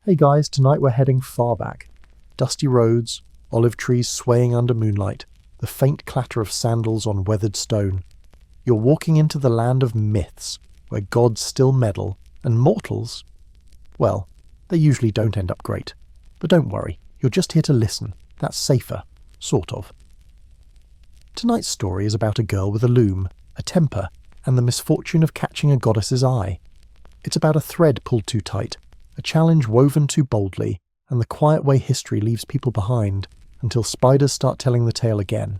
Hey guys, tonight we're heading far back. Dusty roads, olive trees swaying under moonlight, the faint clatter of sandals on weathered stone. You're walking into the land of myths, where gods still meddle, and mortals, well, they usually don't end up great. But don't worry, you're just here to listen. That's safer, sort of. Tonight's story is about a girl with a loom, a temper, and the misfortune of catching a goddess's eye. It's about a thread pulled too tight, a challenge woven too boldly, and the quiet way history leaves people behind until spiders start telling the tale again.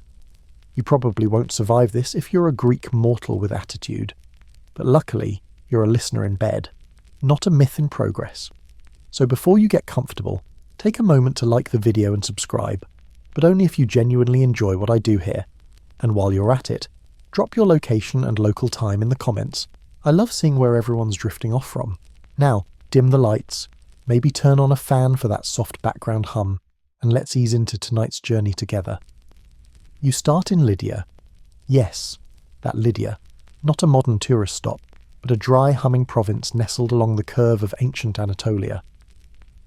You probably won't survive this if you're a Greek mortal with attitude. But luckily, you're a listener in bed, not a myth in progress. So before you get comfortable, take a moment to like the video and subscribe, but only if you genuinely enjoy what I do here. And while you're at it, drop your location and local time in the comments. I love seeing where everyone's drifting off from. Now, dim the lights, maybe turn on a fan for that soft background hum, and let's ease into tonight's journey together. You start in Lydia. Yes, that Lydia. Not a modern tourist stop, but a dry humming province nestled along the curve of ancient Anatolia.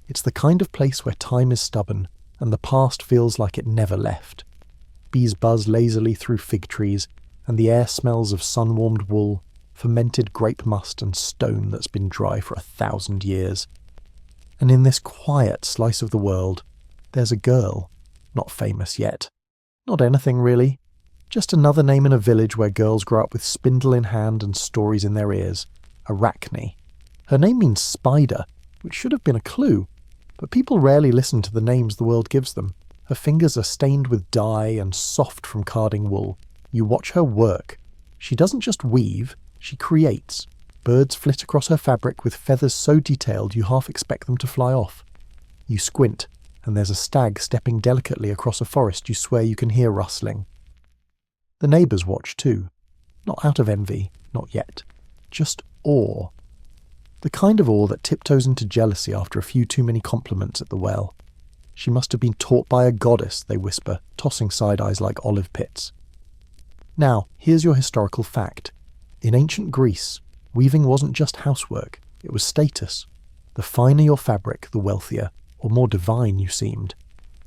It's the kind of place where time is stubborn, and the past feels like it never left. Bees buzz lazily through fig trees, and the air smells of sun-warmed wool, fermented grape must and stone that's been dry for 1,000 years. And in this quiet slice of the world, there's a girl, not famous yet. Not anything really, just another name in a village where girls grow up with spindle in hand and stories in their ears. Arachne. Her name means spider, which should have been a clue, but people rarely listen to the names the world gives them. Her fingers are stained with dye and soft from carding wool. You watch her work. She doesn't just weave, she creates. Birds flit across her fabric with feathers so detailed you half expect them to fly off. You squint, and there's a stag stepping delicately across a forest you swear you can hear rustling. The neighbours watch too. Not out of envy, not yet. Just awe. The kind of awe that tiptoes into jealousy after a few too many compliments at the well. She must have been taught by a goddess, they whisper, tossing side-eyes like olive pits. Now, here's your historical fact. In ancient Greece, weaving wasn't just housework, it was status. The finer your fabric, the wealthier, or more divine you seemed.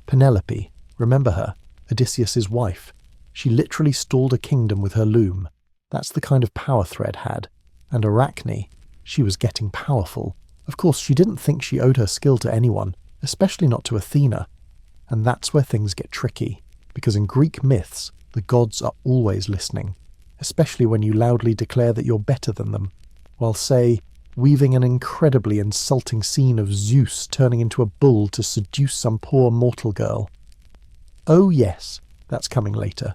Penelope, remember her, Odysseus' wife. She literally stalled a kingdom with her loom. That's the kind of power thread had. And Arachne, she was getting powerful. Of course, she didn't think she owed her skill to anyone, especially not to Athena. And that's where things get tricky, because in Greek myths, the gods are always listening, especially when you loudly declare that you're better than them, while, say, weaving an incredibly insulting scene of Zeus turning into a bull to seduce some poor mortal girl. Oh yes, that's coming later.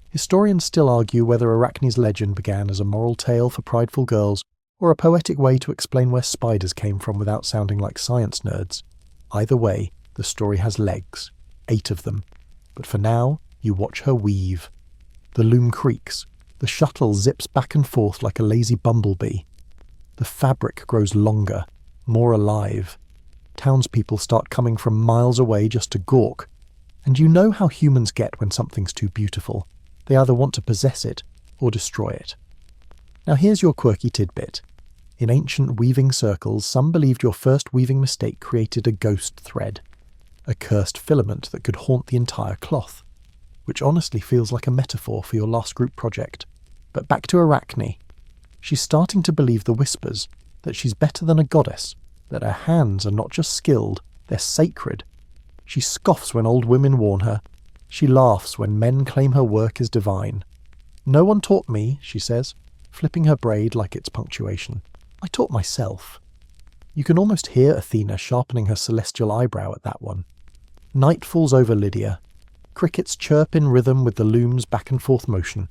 Historians still argue whether Arachne's legend began as a moral tale for prideful girls, or a poetic way to explain where spiders came from without sounding like science nerds. Either way, the story has legs, 8 of them. But for now, you watch her weave. The loom creaks. The shuttle zips back and forth like a lazy bumblebee. The fabric grows longer, more alive. Townspeople start coming from miles away just to gawk. And you know how humans get when something's too beautiful. They either want to possess it or destroy it. Now here's your quirky tidbit. In ancient weaving circles, some believed your first weaving mistake created a ghost thread, a cursed filament that could haunt the entire cloth, which honestly feels like a metaphor for your last group project. But back to Arachne. She's starting to believe the whispers, that she's better than a goddess, that her hands are not just skilled, they're sacred. She scoffs when old women warn her. She laughs when men claim her work is divine. No one taught me, she says, flipping her braid like it's punctuation. I taught myself. You can almost hear Athena sharpening her celestial eyebrow at that one. Night falls over Lydia. Crickets chirp in rhythm with the loom's back and forth motion.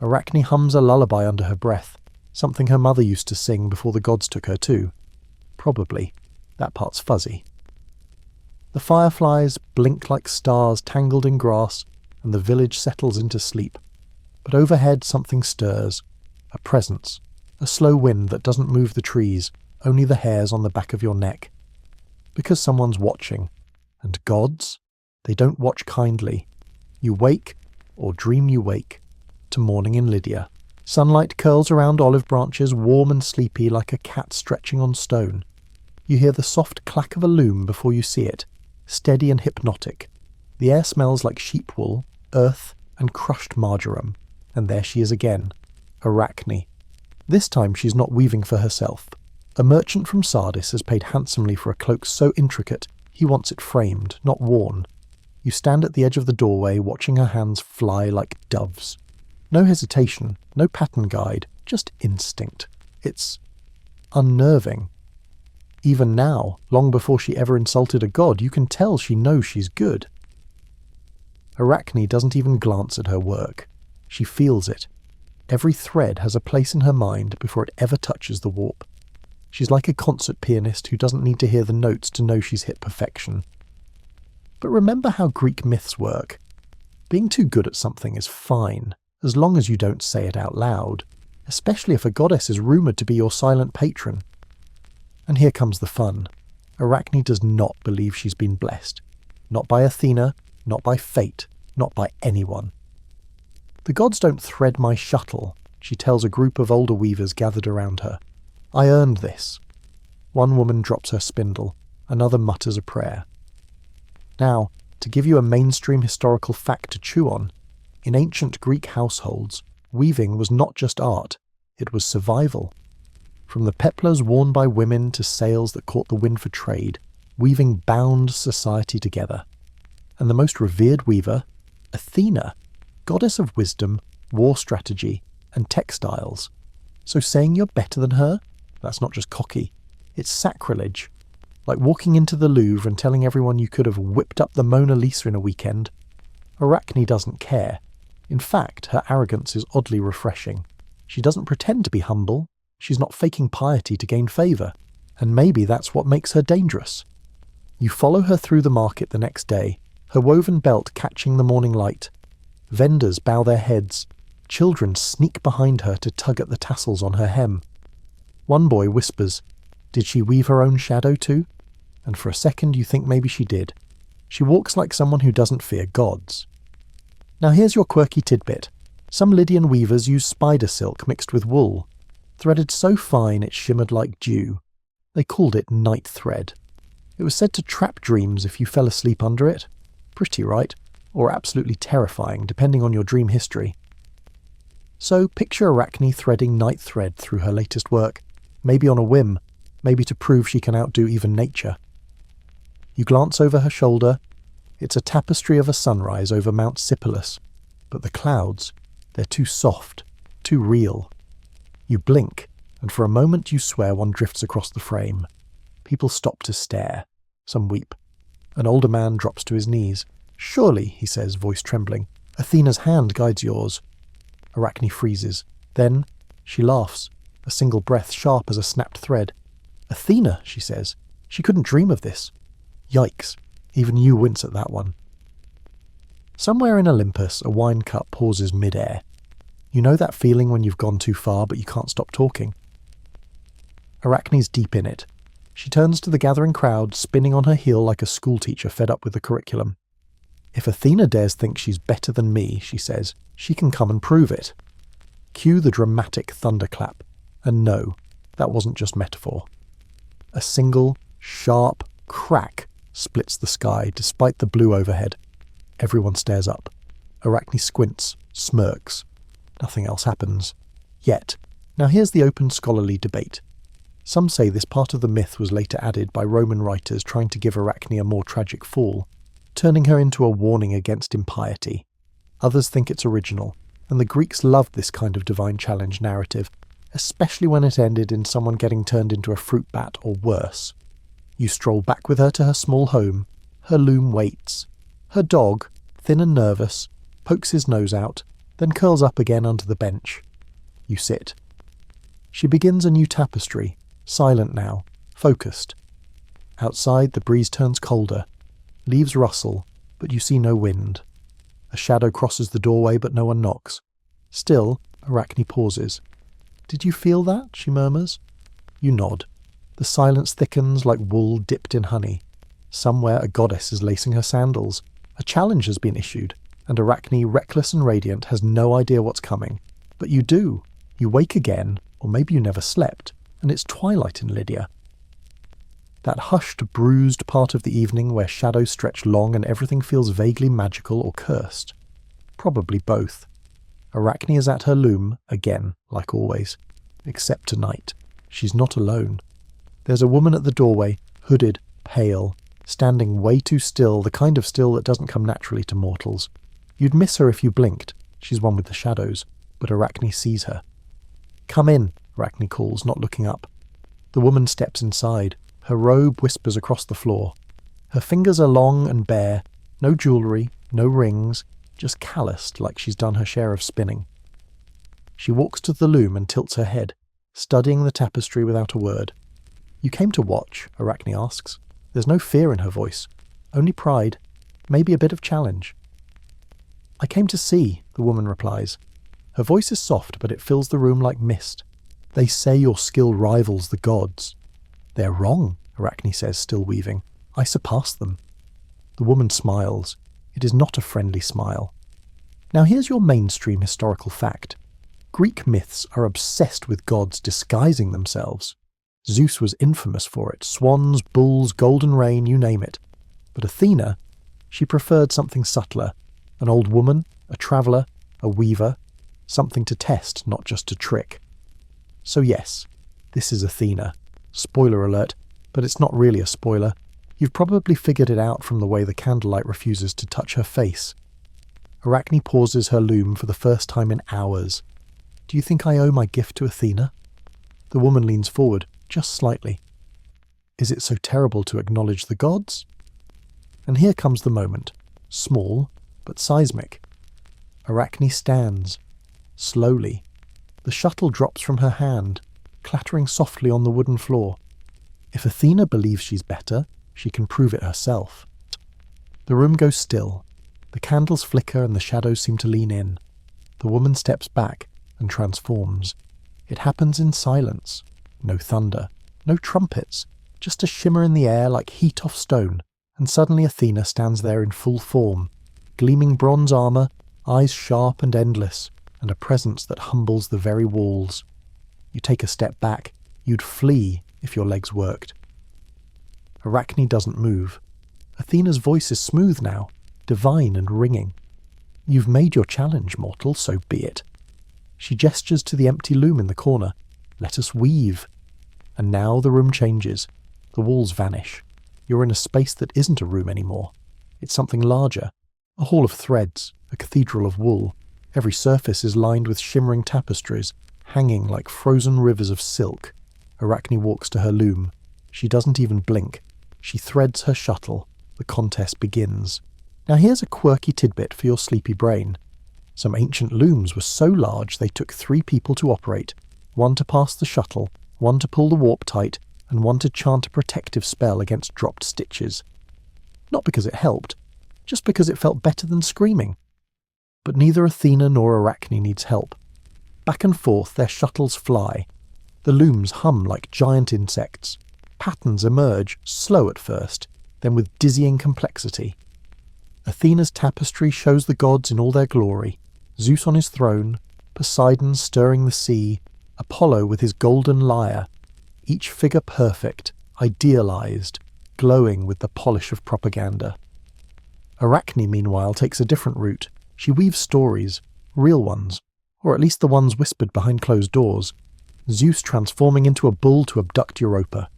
Arachne hums a lullaby under her breath, something her mother used to sing before the gods took her too. Probably. That part's fuzzy. The fireflies blink like stars tangled in grass, and the village settles into sleep. But overhead something stirs. A presence. A slow wind that doesn't move the trees, only the hairs on the back of your neck. Because someone's watching. And gods? They don't watch kindly. You wake, or dream you wake, to morning in Lydia. Sunlight curls around olive branches, warm and sleepy like a cat stretching on stone. You hear the soft clack of a loom before you see it, steady and hypnotic. The air smells like sheep wool, earth, and crushed marjoram. And there she is again, Arachne. This time she's not weaving for herself. A merchant from Sardis has paid handsomely for a cloak so intricate he wants it framed, not worn. You stand at the edge of the doorway watching her hands fly like doves. No hesitation, no pattern guide, just instinct. It's unnerving. Even now, long before she ever insulted a god, you can tell she knows she's good. Arachne doesn't even glance at her work. She feels it. Every thread has a place in her mind before it ever touches the warp. She's like a concert pianist who doesn't need to hear the notes to know she's hit perfection. But remember how Greek myths work. Being too good at something is fine, as long as you don't say it out loud, especially if a goddess is rumoured to be your silent patron. And here comes the fun. Arachne does not believe she's been blessed. Not by Athena, not by fate, not by anyone. The gods don't thread my shuttle, she tells a group of older weavers gathered around her. I earned this. One woman drops her spindle, another mutters a prayer. Now, to give you a mainstream historical fact to chew on, in ancient Greek households, weaving was not just art, it was survival. From the peplars worn by women to sails that caught the wind for trade, weaving bound society together. And the most revered weaver, Athena, goddess of wisdom, war strategy, and textiles. So saying you're better than her? That's not just cocky. It's sacrilege. Like walking into the Louvre and telling everyone you could have whipped up the Mona Lisa in a weekend. Arachne doesn't care. In fact, her arrogance is oddly refreshing. She doesn't pretend to be humble. She's not faking piety to gain favour. And maybe that's what makes her dangerous. You follow her through the market the next day, her woven belt catching the morning light. Vendors bow their heads. Children sneak behind her to tug at the tassels on her hem. One boy whispers, "Did she weave her own shadow too?" And for a second you think maybe she did. She walks like someone who doesn't fear gods. Now here's your quirky tidbit. Some Lydian weavers use spider silk mixed with wool, threaded so fine it shimmered like dew. They called it night thread. It was said to trap dreams if you fell asleep under it. Pretty, right? Or absolutely terrifying, depending on your dream history. So picture Arachne threading night thread through her latest work, maybe on a whim, maybe to prove she can outdo even nature. You glance over her shoulder. It's a tapestry of a sunrise over Mount Sipylus, but the clouds, they're too soft, too real. You blink, and for a moment you swear one drifts across the frame. People stop to stare. Some weep. An older man drops to his knees. "Surely," he says, voice trembling, "Athena's hand guides yours." Arachne freezes. Then she laughs, a single breath sharp as a snapped thread. "Athena," she says. "She couldn't dream of this." Yikes. Even you wince at that one. Somewhere in Olympus, a wine cup pauses mid-air. You know that feeling when you've gone too far but you can't stop talking? Arachne's deep in it. She turns to the gathering crowd, spinning on her heel like a schoolteacher fed up with the curriculum. "If Athena dares think she's better than me," she says, "she can come and prove it." Cue the dramatic thunderclap. And no, that wasn't just metaphor. A single, sharp crack splits the sky despite the blue overhead. Everyone stares up. Arachne squints, smirks. Nothing else happens. Yet, now here's the open scholarly debate. Some say this part of the myth was later added by Roman writers trying to give Arachne a more tragic fall, turning her into a warning against impiety. Others think it's original, and the Greeks loved this kind of divine challenge narrative, especially when it ended in someone getting turned into a fruit bat or worse. You stroll back with her to her small home. Her loom waits. Her dog, thin and nervous, pokes his nose out, then curls up again under the bench. You sit. She begins a new tapestry, silent now, focused. Outside, the breeze turns colder. Leaves rustle, but you see no wind. A shadow crosses the doorway, but no one knocks. Still, Arachne pauses. "Did you feel that?" she murmurs. You nod. The silence thickens like wool dipped in honey. Somewhere a goddess is lacing her sandals. A challenge has been issued, and Arachne, reckless and radiant, has no idea what's coming. But you do. You wake again, or maybe you never slept, and it's twilight in Lydia. That hushed, bruised part of the evening where shadows stretch long and everything feels vaguely magical or cursed? Probably both. Arachne is at her loom, again, like always. Except tonight. She's not alone. There's a woman at the doorway, hooded, pale, standing way too still, the kind of still that doesn't come naturally to mortals. You'd miss her if you blinked. She's one with the shadows, but Arachne sees her. "Come in," Arachne calls, not looking up. The woman steps inside. Her robe whispers across the floor. Her fingers are long and bare, no jewellery, no rings, just calloused like she's done her share of spinning. She walks to the loom and tilts her head, studying the tapestry without a word. "You came to watch?" Arachne asks. There's no fear in her voice, only pride, maybe a bit of challenge. "I came to see," the woman replies. Her voice is soft, but it fills the room like mist. "They say your skill rivals the gods." "They're wrong," Arachne says, still weaving. "I surpass them." The woman smiles. It is not a friendly smile. "Now here's your mainstream historical fact. Greek myths are obsessed with gods disguising themselves. Zeus was infamous for it. Swans, bulls, golden rain, you name it. But Athena, she preferred something subtler. An old woman, a traveller, a weaver. Something to test, not just to trick. So yes, this is Athena. Spoiler alert, but it's not really a spoiler. You've probably figured it out from the way the candlelight refuses to touch her face. Arachne pauses her loom for the first time in hours. "Do you think I owe my gift to Athena?" The woman leans forward, just slightly. "Is it so terrible to acknowledge the gods?" And here comes the moment, small but seismic. Arachne stands, slowly. The shuttle drops from her hand, clattering softly on the wooden floor. If Athena believes she's better, she can prove it herself. The room goes still. The candles flicker and the shadows seem to lean in. The woman steps back and transforms. It happens in silence. No thunder, no trumpets, just a shimmer in the air like heat off stone, and suddenly Athena stands there in full form, gleaming bronze armour, eyes sharp and endless, and a presence that humbles the very walls. You take a step back, you'd flee if your legs worked. Arachne doesn't move. Athena's voice is smooth now, divine and ringing. "You've made your challenge, mortal, so be it." She gestures to the empty loom in the corner. "Let us weave." And now the room changes. The walls vanish. You're in a space that isn't a room anymore. It's something larger. A hall of threads, a cathedral of wool. Every surface is lined with shimmering tapestries, hanging like frozen rivers of silk. Arachne walks to her loom. She doesn't even blink. She threads her shuttle. The contest begins. Now here's a quirky tidbit for your sleepy brain. Some ancient looms were so large they took 3 people to operate. One to pass the shuttle, one to pull the warp tight, and one to chant a protective spell against dropped stitches. Not because it helped, just because it felt better than screaming. But neither Athena nor Arachne needs help. Back and forth their shuttles fly. The looms hum like giant insects. Patterns emerge, slow at first, then with dizzying complexity. Athena's tapestry shows the gods in all their glory. Zeus on his throne, Poseidon stirring the sea, Apollo with his golden lyre, each figure perfect, idealized, glowing with the polish of propaganda. Arachne, meanwhile, takes a different route. She weaves stories, real ones, or at least the ones whispered behind closed doors. Zeus transforming into a bull to abduct Europa.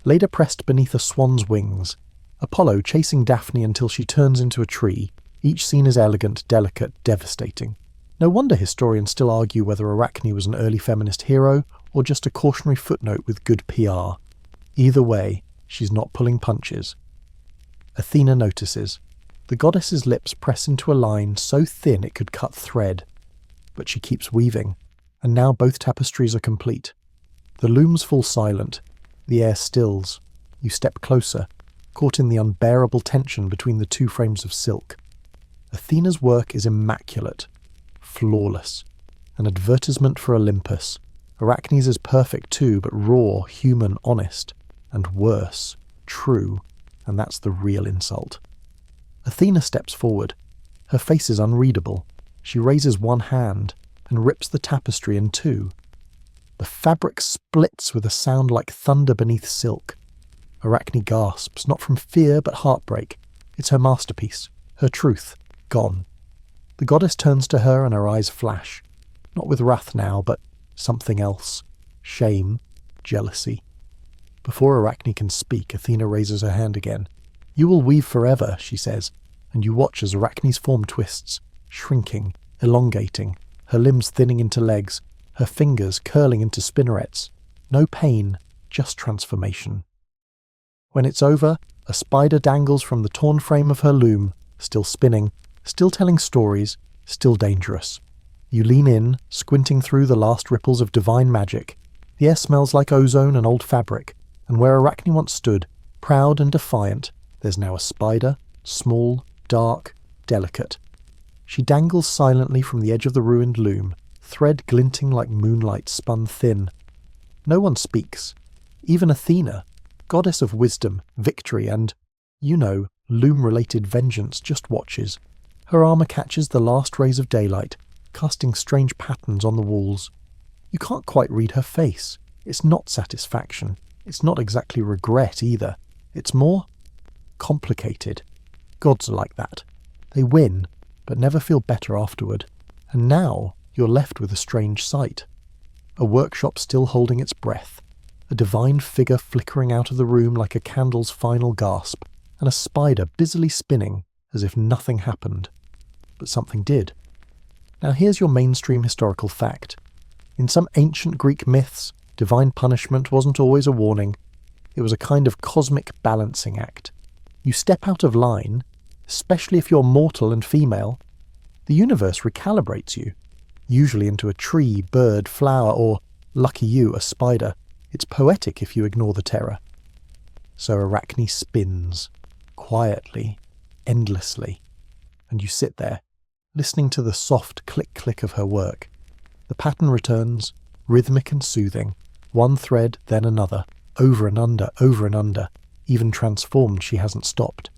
Leda pressed beneath a swan's wings. Apollo chasing Daphne until she turns into a tree, each scene as elegant, delicate, devastating. No wonder historians still argue whether Arachne was an early feminist hero or just a cautionary footnote with good PR. Either way, she's not pulling punches. Athena notices. The goddess's lips press into a line so thin it could cut thread. But she keeps weaving, and now both tapestries are complete. The looms fall silent. The air stills. You step closer, caught in the unbearable tension between the 2 frames of silk. Athena's work is immaculate, flawless, an advertisement for Olympus. Arachne's is perfect too, but raw, human, honest, and worse, true, and that's the real insult. Athena steps forward. Her face is unreadable. She raises one hand and rips the tapestry in 2. The fabric splits with a sound like thunder beneath silk. Arachne gasps, not from fear but heartbreak. It's her masterpiece, her truth, gone. The goddess turns to her and her eyes flash. Not with wrath now, but something else. Shame, jealousy. Before Arachne can speak, Athena raises her hand again. "You will weave forever," she says, and you watch as Arachne's form twists, shrinking, elongating, her limbs thinning into legs, her fingers curling into spinnerets. No pain, just transformation. When it's over, a spider dangles from the torn frame of her loom, still spinning, still telling stories, still dangerous. You lean in, squinting through the last ripples of divine magic. The air smells like ozone and old fabric, and where Arachne once stood, proud and defiant, there's now a spider, small, dark, delicate. She dangles silently from the edge of the ruined loom, thread glinting like moonlight spun thin. No one speaks. Even Athena, goddess of wisdom, victory, and, loom-related vengeance, just watches. Her armour catches the last rays of daylight, casting strange patterns on the walls. You can't quite read her face. It's not satisfaction. It's not exactly regret either. It's more complicated. Gods are like that. They win, but never feel better afterward. And now you're left with a strange sight. A workshop still holding its breath. A divine figure flickering out of the room like a candle's final gasp, and a spider busily spinning as if nothing happened. But something did. Now here's your mainstream historical fact. In some ancient Greek myths, divine punishment wasn't always a warning. It was a kind of cosmic balancing act. You step out of line, especially if you're mortal and female, the universe recalibrates you, usually into a tree, bird, flower, or, lucky you, a spider. It's poetic if you ignore the terror. So Arachne spins, quietly, endlessly, and you sit there, listening to the soft click-click of her work. The pattern returns, rhythmic and soothing, one thread, then another, over and under, even transformed she hasn't stopped.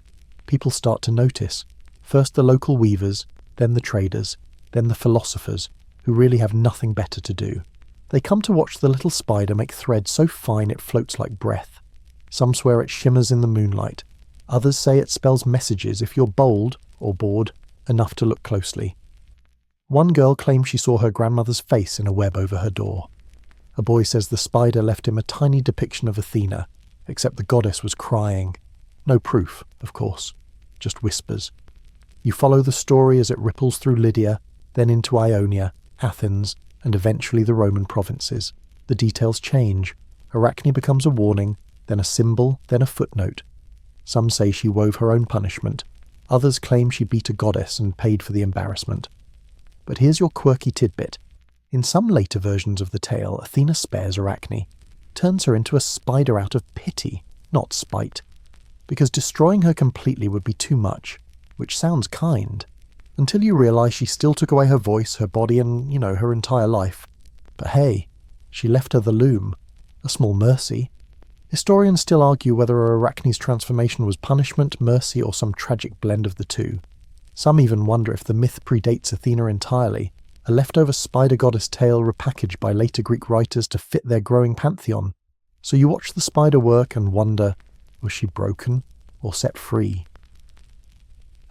People start to notice, first the local weavers, then the traders, then the philosophers, who really have nothing better to do. They come to watch the little spider make thread so fine it floats like breath. Some swear it shimmers in the moonlight. Others say it spells messages if you're bold, or bored, enough to look closely. One girl claims she saw her grandmother's face in a web over her door. A boy says the spider left him a tiny depiction of Athena, except the goddess was crying. No proof, of course, just whispers. You follow the story as it ripples through Lydia, then into Ionia, Athens, and eventually the Roman provinces. The details change. Arachne becomes a warning, then a symbol, then a footnote. Some say she wove her own punishment. Others claim she beat a goddess and paid for the embarrassment. But here's your quirky tidbit. In some later versions of the tale, Athena spares Arachne, turns her into a spider out of pity, not spite. Because destroying her completely would be too much, which sounds kind. Until you realise she still took away her voice, her body, and, her entire life. But hey, she left her the loom. A small mercy. Historians still argue whether Arachne's transformation was punishment, mercy, or some tragic blend of the two. Some even wonder if the myth predates Athena entirely, a leftover spider goddess tale repackaged by later Greek writers to fit their growing pantheon. So you watch the spider work and wonder, was she broken or set free?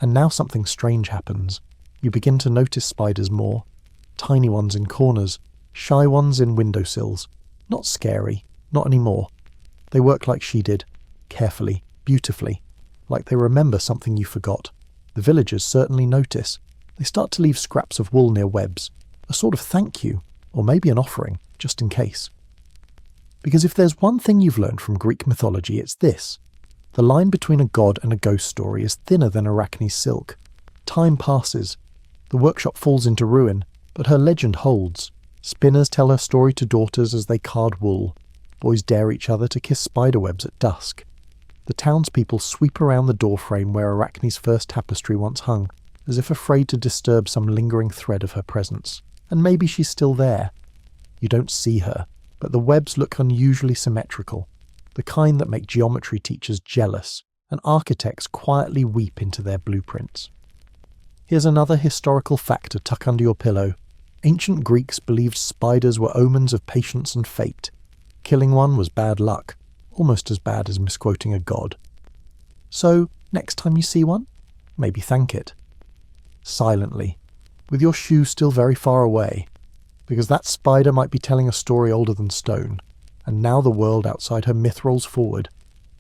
And now something strange happens. You begin to notice spiders more. Tiny ones in corners, shy ones in windowsills. Not scary, not anymore. They work like she did, carefully, beautifully, like they remember something you forgot. The villagers certainly notice. They start to leave scraps of wool near webs, a sort of thank you, or maybe an offering, just in case. Because if there's one thing you've learned from Greek mythology, it's this. The line between a god and a ghost story is thinner than Arachne's silk. Time passes. The workshop falls into ruin, but her legend holds. Spinners tell her story to daughters as they card wool. Boys dare each other to kiss spiderwebs at dusk. The townspeople sweep around the doorframe where Arachne's first tapestry once hung, as if afraid to disturb some lingering thread of her presence. And maybe she's still there. You don't see her, but the webs look unusually symmetrical. The kind that make geometry teachers jealous, and architects quietly weep into their blueprints. Here's another historical fact to tuck under your pillow. Ancient Greeks believed spiders were omens of patience and fate. Killing one was bad luck, almost as bad as misquoting a god. So, next time you see one, maybe thank it. Silently, with your shoe still very far away, because that spider might be telling a story older than stone, and now the world outside her myth rolls forward.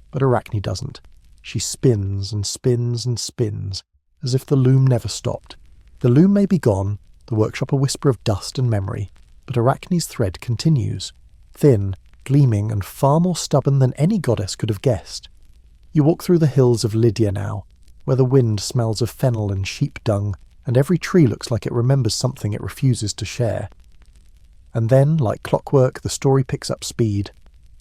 But Arachne doesn't. She spins and spins and spins, as if the loom never stopped. The loom may be gone, the workshop a whisper of dust and memory, but Arachne's thread continues, thin, gleaming, and far more stubborn than any goddess could have guessed. You walk through the hills of Lydia now, where the wind smells of fennel and sheep dung, and every tree looks like it remembers something it refuses to share. And then, like clockwork, the story picks up speed,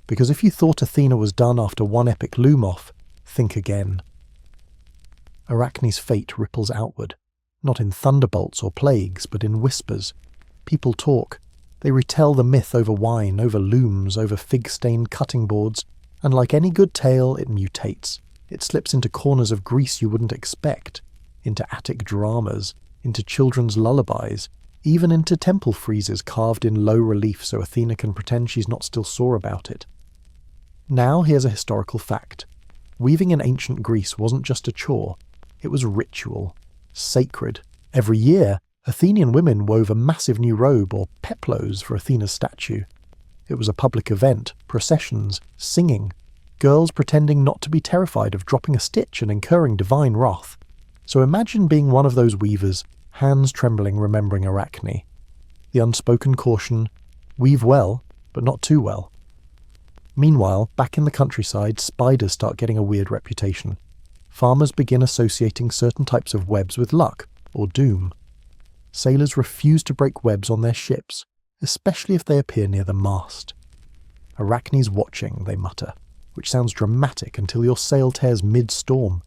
because if you thought Athena was done after one epic loom-off, think again. Arachne's fate ripples outward, not in thunderbolts or plagues, but in whispers. People talk. They retell the myth over wine, over looms, over fig-stained cutting boards, and like any good tale, it mutates. It slips into corners of Greece you wouldn't expect, into Attic dramas, into children's lullabies, even into temple friezes carved in low relief so Athena can pretend she's not still sore about it. Now here's a historical fact. Weaving in ancient Greece wasn't just a chore, it was ritual, sacred. Every year, Athenian women wove a massive new robe or peplos for Athena's statue. It was a public event, processions, singing, girls pretending not to be terrified of dropping a stitch and incurring divine wrath. So imagine being one of those weavers, hands trembling remembering Arachne. The unspoken caution, weave well, but not too well. Meanwhile, back in the countryside, spiders start getting a weird reputation. Farmers begin associating certain types of webs with luck, or doom. Sailors refuse to break webs on their ships, especially if they appear near the mast. Arachne's watching, they mutter, which sounds dramatic until your sail tears mid-storm.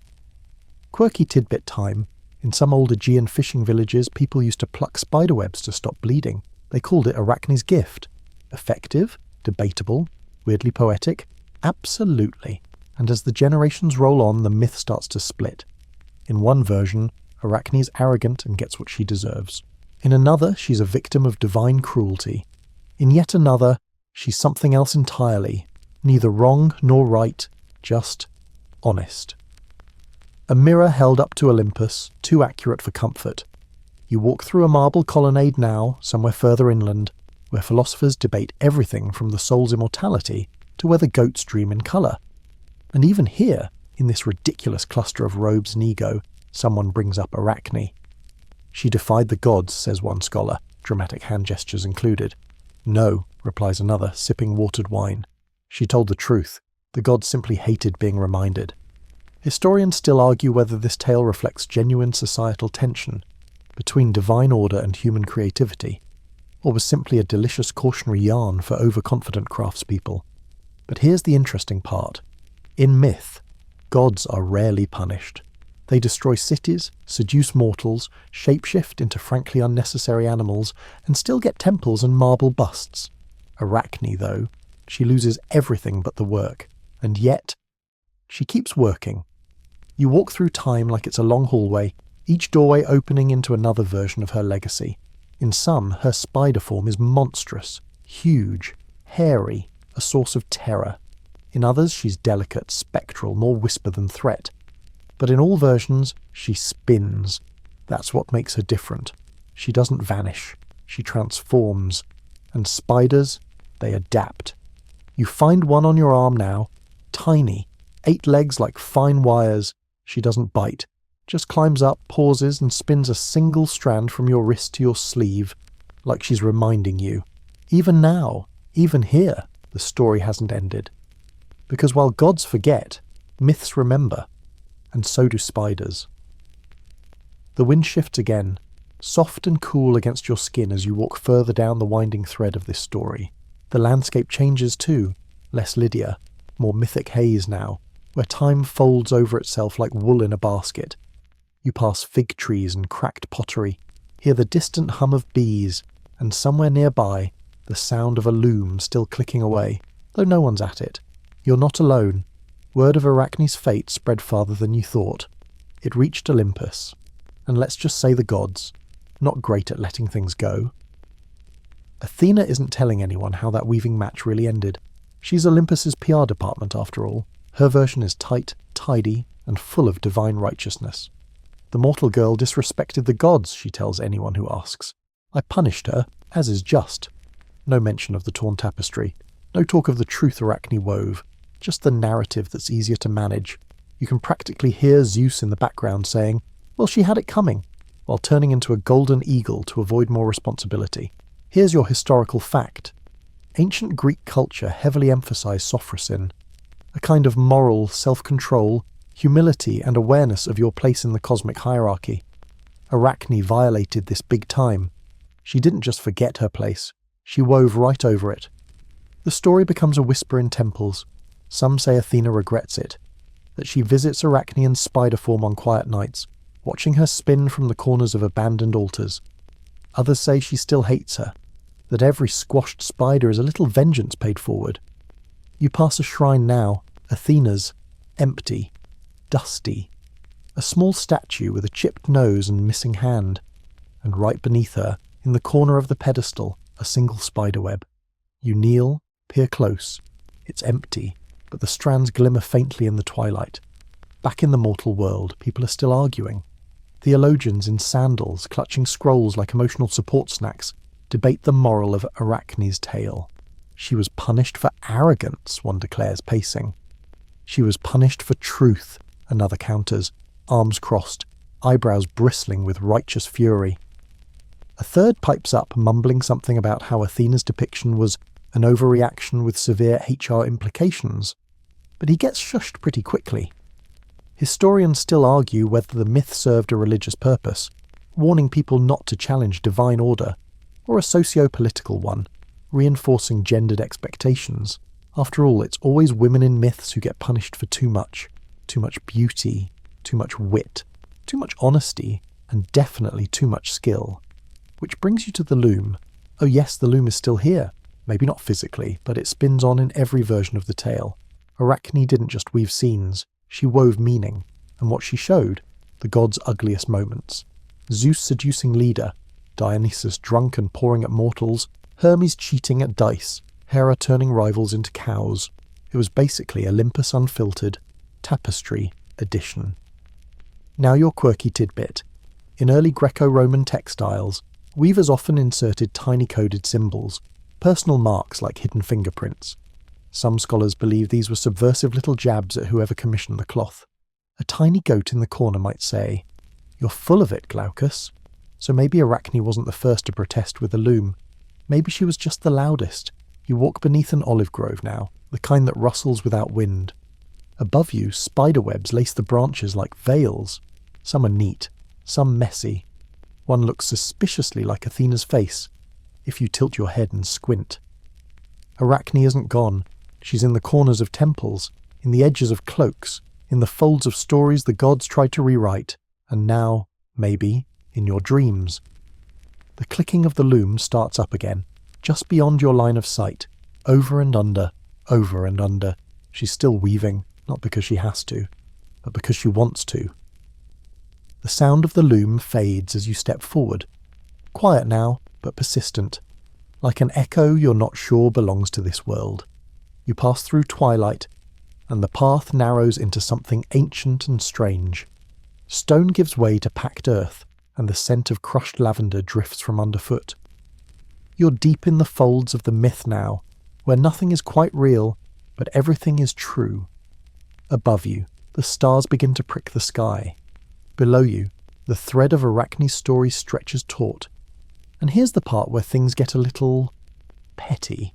Quirky tidbit time. In some old Aegean fishing villages, people used to pluck spiderwebs to stop bleeding. They called it Arachne's gift. Effective? Debatable? Weirdly poetic? Absolutely. And as the generations roll on, the myth starts to split. In one version, Arachne's arrogant and gets what she deserves. In another, she's a victim of divine cruelty. In yet another, she's something else entirely, neither wrong nor right, just honest. A mirror held up to Olympus, too accurate for comfort. You walk through a marble colonnade now, somewhere further inland, where philosophers debate everything from the soul's immortality to whether goats dream in colour. And even here, in this ridiculous cluster of robes and ego, someone brings up Arachne. She defied the gods, says one scholar, dramatic hand gestures included. No, replies another, sipping watered wine. She told the truth. The gods simply hated being reminded. Historians still argue whether this tale reflects genuine societal tension between divine order and human creativity, or was simply a delicious cautionary yarn for overconfident craftspeople. But here's the interesting part. In myth, gods are rarely punished. They destroy cities, seduce mortals, shapeshift into frankly unnecessary animals, and still get temples and marble busts. Arachne, though, she loses everything but the work, and yet she keeps working. You walk through time like it's a long hallway, each doorway opening into another version of her legacy. In some, her spider form is monstrous, huge, hairy, a source of terror. In others, she's delicate, spectral, more whisper than threat. But in all versions, she spins. That's what makes her different. She doesn't vanish. She transforms. And spiders, they adapt. You find one on your arm now, tiny, 8 legs like fine wires. She doesn't bite. Just climbs up, pauses, and spins a single strand from your wrist to your sleeve, like she's reminding you. Even now, even here, the story hasn't ended. Because while gods forget, myths remember, and so do spiders. The wind shifts again, soft and cool against your skin as you walk further down the winding thread of this story. The landscape changes too, less Lydia, more mythic haze now, where time folds over itself like wool in a basket. You pass fig trees and cracked pottery, hear the distant hum of bees, and somewhere nearby, the sound of a loom still clicking away, though no one's at it. You're not alone. Word of Arachne's fate spread farther than you thought. It reached Olympus, and let's just say the gods, not great at letting things go. Athena isn't telling anyone how that weaving match really ended. She's Olympus's PR department after all. Her version is tight, tidy, and full of divine righteousness. The mortal girl disrespected the gods, she tells anyone who asks. I punished her, as is just. No mention of the torn tapestry. No talk of the truth Arachne wove. Just the narrative that's easier to manage. You can practically hear Zeus in the background saying, well, she had it coming, while turning into a golden eagle to avoid more responsibility. Here's your historical fact. Ancient Greek culture heavily emphasized sophrosyne, a kind of moral self-control, humility and awareness of your place in the cosmic hierarchy. Arachne violated this big time. She didn't just forget her place, she wove right over it. The story becomes a whisper in temples. Some say Athena regrets it, that she visits Arachne in spider form on quiet nights, watching her spin from the corners of abandoned altars. Others say she still hates her, that every squashed spider is a little vengeance paid forward. You pass a shrine now, Athena's, empty, dusty. A small statue with a chipped nose and missing hand, and right beneath her, in the corner of the pedestal, a single spiderweb. You kneel, peer close. It's empty, but the strands glimmer faintly in the twilight. Back in the mortal world, people are still arguing. Theologians in sandals, clutching scrolls like emotional support snacks, debate the moral of Arachne's tale. She was punished for arrogance, one declares, pacing. She was punished for truth, another counters, arms crossed, eyebrows bristling with righteous fury. A third pipes up, mumbling something about how Athena's depiction was an overreaction with severe HR implications, but he gets shushed pretty quickly. Historians still argue whether the myth served a religious purpose, warning people not to challenge divine order, or a socio-political one, reinforcing gendered expectations. After all, it's always women in myths who get punished for too much beauty, too much wit, too much honesty, and definitely too much skill. Which brings you to the loom. Oh yes, the loom is still here. Maybe not physically, but it spins on in every version of the tale. Arachne didn't just weave scenes, she wove meaning, and what she showed, the gods' ugliest moments. Zeus seducing Leda, Dionysus drunk and pouring at mortals, Hermes cheating at dice, Hera turning rivals into cows. It was basically Olympus Unfiltered, Tapestry Edition. Now your quirky tidbit. In early Greco-Roman textiles, weavers often inserted tiny coded symbols, personal marks like hidden fingerprints. Some scholars believe these were subversive little jabs at whoever commissioned the cloth. A tiny goat in the corner might say, "You're full of it, Glaucus." So maybe Arachne wasn't the first to protest with a loom. Maybe she was just the loudest. You walk beneath an olive grove now, the kind that rustles without wind. Above you, spiderwebs lace the branches like veils. Some are neat, some messy. One looks suspiciously like Athena's face, if you tilt your head and squint. Arachne isn't gone. She's in the corners of temples, in the edges of cloaks, in the folds of stories the gods tried to rewrite, and now, maybe, in your dreams. The clicking of the loom starts up again, just beyond your line of sight, over and under, over and under. She's still weaving, not because she has to, but because she wants to. The sound of the loom fades as you step forward. Quiet now, but persistent. Like an echo you're not sure belongs to this world. You pass through twilight, and the path narrows into something ancient and strange. Stone gives way to packed earth, and the scent of crushed lavender drifts from underfoot. You're deep in the folds of the myth now, where nothing is quite real, but everything is true. Above you, the stars begin to prick the sky. Below you, the thread of Arachne's story stretches taut. And here's the part where things get a little petty.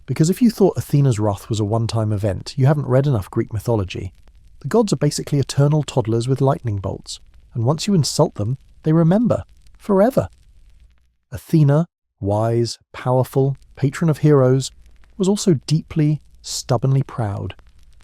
Because if you thought Athena's wrath was a one-time event, you haven't read enough Greek mythology. The gods are basically eternal toddlers with lightning bolts, and once you insult them, they remember, forever. Athena, wise, powerful, patron of heroes, was also deeply, stubbornly proud.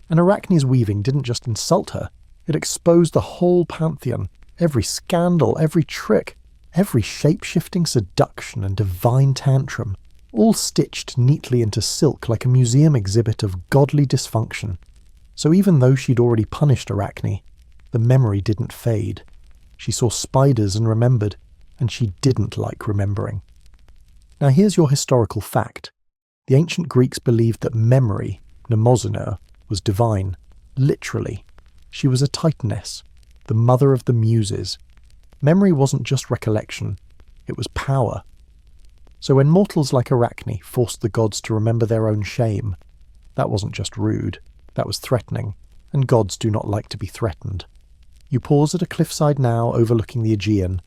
And Arachne's weaving didn't just insult her, it exposed the whole pantheon, every scandal, every trick, every shape-shifting seduction and divine tantrum, all stitched neatly into silk like a museum exhibit of godly dysfunction. So even though she'd already punished Arachne, the memory didn't fade. She saw spiders and remembered, and she didn't like remembering. Now here's your historical fact. The ancient Greeks believed that memory Mnemosyne, was divine. Literally. She was a titaness, the mother of the muses. Memory wasn't just recollection, it was power. So when mortals like Arachne forced the gods to remember their own shame, that wasn't just rude, that was threatening, and gods do not like to be threatened. You pause at a cliffside now overlooking the Aegean.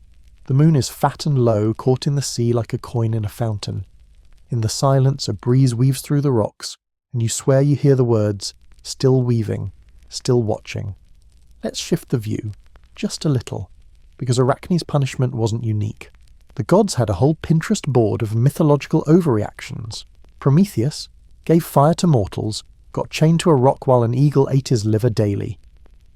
The moon is fat and low, caught in the sea like a coin in a fountain. In the silence, a breeze weaves through the rocks, and you swear you hear the words, still weaving, still watching. Let's shift the view, just a little, because Arachne's punishment wasn't unique. The gods had a whole Pinterest board of mythological overreactions. Prometheus gave fire to mortals, got chained to a rock while an eagle ate his liver daily.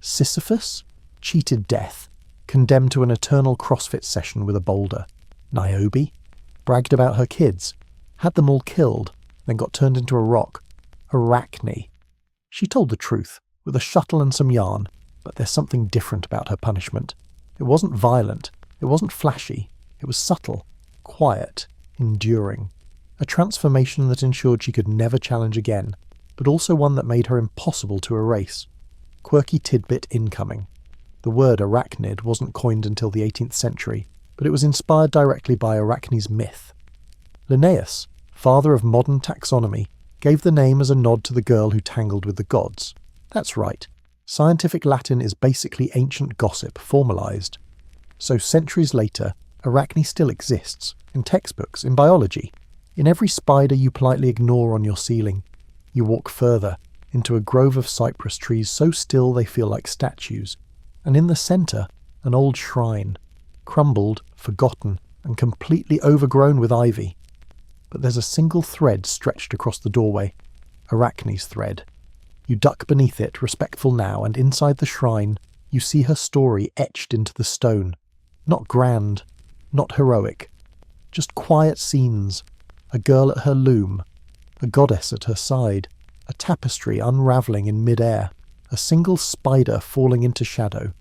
Sisyphus cheated death, condemned to an eternal CrossFit session with a boulder. Niobe bragged about her kids, had them all killed, then got turned into a rock. Arachne. She told the truth, with a shuttle and some yarn, but there's something different about her punishment. It wasn't violent, it wasn't flashy, it was subtle, quiet, enduring. A transformation that ensured she could never challenge again, but also one that made her impossible to erase. Quirky tidbit incoming. The word arachnid wasn't coined until the 18th century, but it was inspired directly by Arachne's myth. Linnaeus, father of modern taxonomy, gave the name as a nod to the girl who tangled with the gods. That's right. Scientific Latin is basically ancient gossip formalized. So centuries later, Arachne still exists, in textbooks, in biology, in every spider you politely ignore on your ceiling. You walk further, into a grove of cypress trees so still they feel like statues, and in the centre, an old shrine, crumbled, forgotten, and completely overgrown with ivy. But there's a single thread stretched across the doorway, Arachne's thread. You duck beneath it, respectful now, and inside the shrine, you see her story etched into the stone. Not grand, not heroic, just quiet scenes, a girl at her loom, a goddess at her side, a tapestry unravelling in mid-air, a single spider falling into shadow.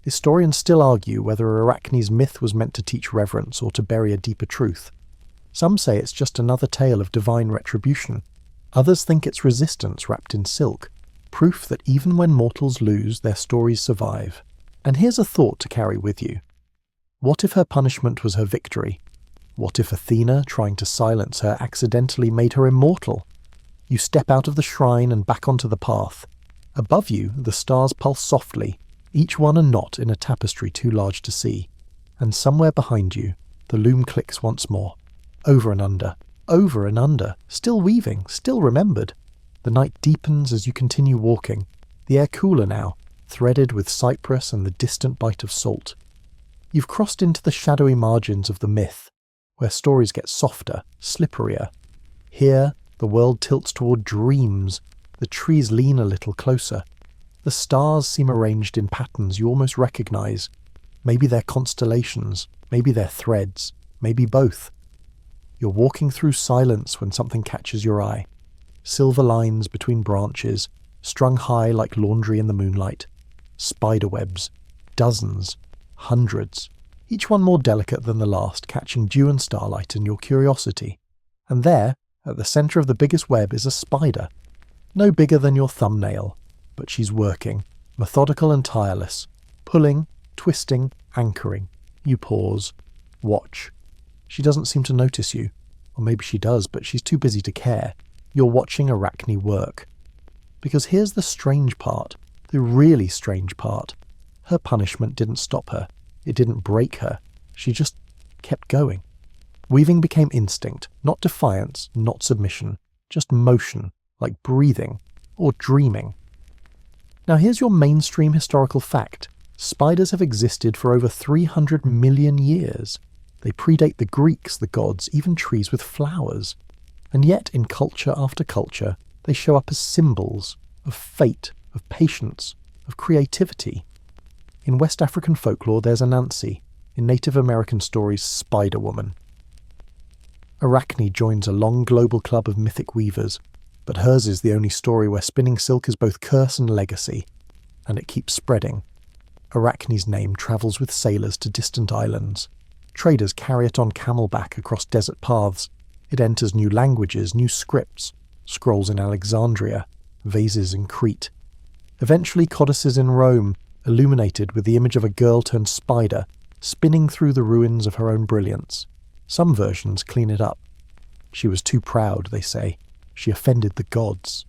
Historians still argue whether Arachne's myth was meant to teach reverence or to bury a deeper truth. Some say it's just another tale of divine retribution. Others think it's resistance wrapped in silk, proof that even when mortals lose, their stories survive. And here's a thought to carry with you. What if her punishment was her victory? What if Athena, trying to silence her, accidentally made her immortal? You step out of the shrine and back onto the path. Above you, the stars pulse softly, each one a knot in a tapestry too large to see. And somewhere behind you, the loom clicks once more. Over and under, still weaving, still remembered. The night deepens as you continue walking, the air cooler now, threaded with cypress and the distant bite of salt. You've crossed into the shadowy margins of the myth, where stories get softer, slipperier. Here, the world tilts toward dreams, the trees lean a little closer. The stars seem arranged in patterns you almost recognise. Maybe they're constellations, maybe they're threads, maybe both. You're walking through silence when something catches your eye. Silver lines between branches, strung high like laundry in the moonlight. Spiderwebs, dozens, hundreds, each one more delicate than the last, catching dew and starlight and your curiosity. And there, at the centre of the biggest web, is a spider. No bigger than your thumbnail, but she's working, methodical and tireless, pulling, twisting, anchoring. You pause, watch. She doesn't seem to notice you. Or maybe she does, but she's too busy to care. You're watching Arachne work. Because here's the strange part, the really strange part. Her punishment didn't stop her. It didn't break her. She just kept going. Weaving became instinct, not defiance, not submission, just motion, like breathing, or dreaming. Now here's your mainstream historical fact. Spiders have existed for over 300 million years. They predate the Greeks, the gods, even trees with flowers. And yet, in culture after culture, they show up as symbols of fate, of patience, of creativity. In West African folklore, there's Anansi. In Native American stories, Spider-Woman. Arachne joins a long global club of mythic weavers, but hers is the only story where spinning silk is both curse and legacy, and it keeps spreading. Arachne's name travels with sailors to distant islands. Traders carry it on camelback across desert paths. It enters new languages, new scripts, scrolls in Alexandria, vases in Crete. Eventually codices in Rome, illuminated with the image of a girl turned spider, spinning through the ruins of her own brilliance. Some versions clean it up. She was too proud, they say. She offended the gods.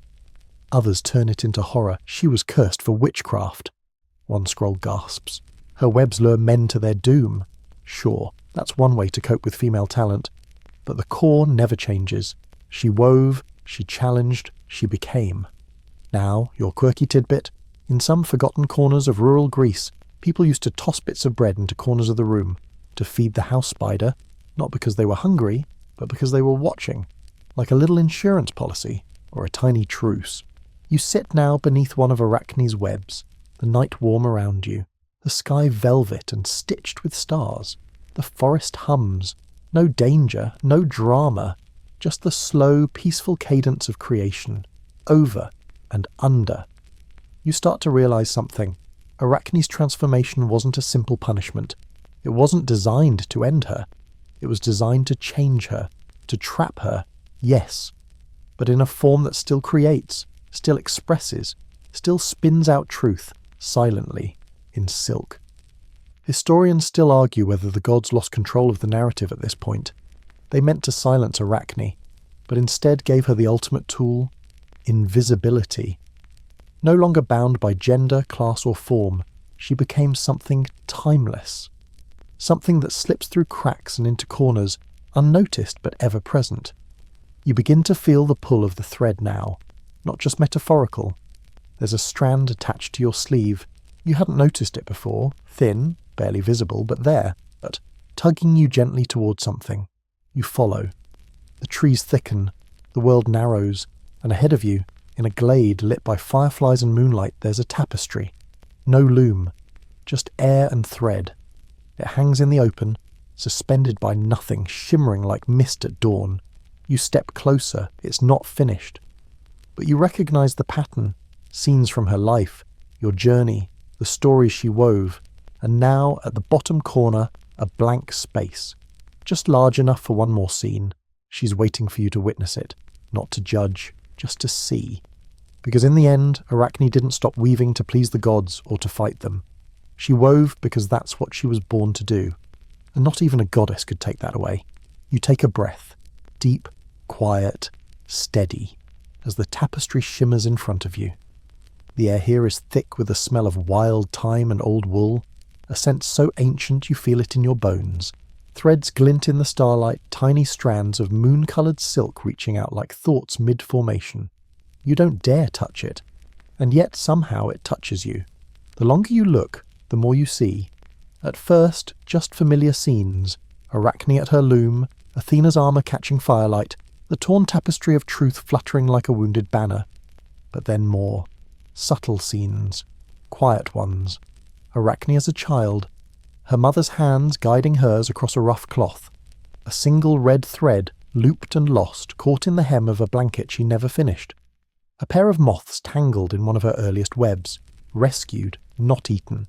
Others turn it into horror. She was cursed for witchcraft. One scroll gasps. Her webs lure men to their doom. Sure, that's one way to cope with female talent. But the core never changes. She wove, she challenged, she became. Now, your quirky tidbit. In some forgotten corners of rural Greece, people used to toss bits of bread into corners of the room to feed the house spider, not because they were hungry, but because they were watching, like a little insurance policy or a tiny truce. You sit now beneath one of Arachne's webs, the night warm around you, the sky velvet and stitched with stars. The forest hums. No danger, no drama, just the slow, peaceful cadence of creation, over and under. You start to realize something. Arachne's transformation wasn't a simple punishment. It wasn't designed to end her. It was designed to change her, to trap her, yes, but in a form that still creates, still expresses, still spins out truth, silently, in silk. Historians still argue whether the gods lost control of the narrative at this point. They meant to silence Arachne, but instead gave her the ultimate tool, invisibility. No longer bound by gender, class or form, she became something timeless. Something that slips through cracks and into corners, unnoticed but ever present. You begin to feel the pull of the thread now, not just metaphorical. There's a strand attached to your sleeve. You hadn't noticed it before, thin, barely visible, but there, but tugging you gently towards something. You follow. The trees thicken, the world narrows, and ahead of you, in a glade lit by fireflies and moonlight, there's a tapestry. No loom, just air and thread. It hangs in the open, suspended by nothing, shimmering like mist at dawn. You step closer, it's not finished. But you recognize the pattern, scenes from her life, your journey, the stories she wove, and now, at the bottom corner, a blank space. Just large enough for one more scene. She's waiting for you to witness it, not to judge, just to see. Because in the end, Arachne didn't stop weaving to please the gods or to fight them. She wove because that's what she was born to do. And not even a goddess could take that away. You take a breath, deep, quiet, steady, as the tapestry shimmers in front of you. The air here is thick with the smell of wild thyme and old wool, a scent so ancient you feel it in your bones. Threads glint in the starlight, tiny strands of moon-coloured silk reaching out like thoughts mid-formation. You don't dare touch it, and yet somehow it touches you. The longer you look, the more you see. At first, just familiar scenes, Arachne at her loom, Athena's armour catching firelight, the torn tapestry of truth fluttering like a wounded banner. But then more. Subtle scenes. Quiet ones. Arachne as a child, her mother's hands guiding hers across a rough cloth. A single red thread, looped and lost, caught in the hem of a blanket she never finished. A pair of moths tangled in one of her earliest webs, rescued, not eaten.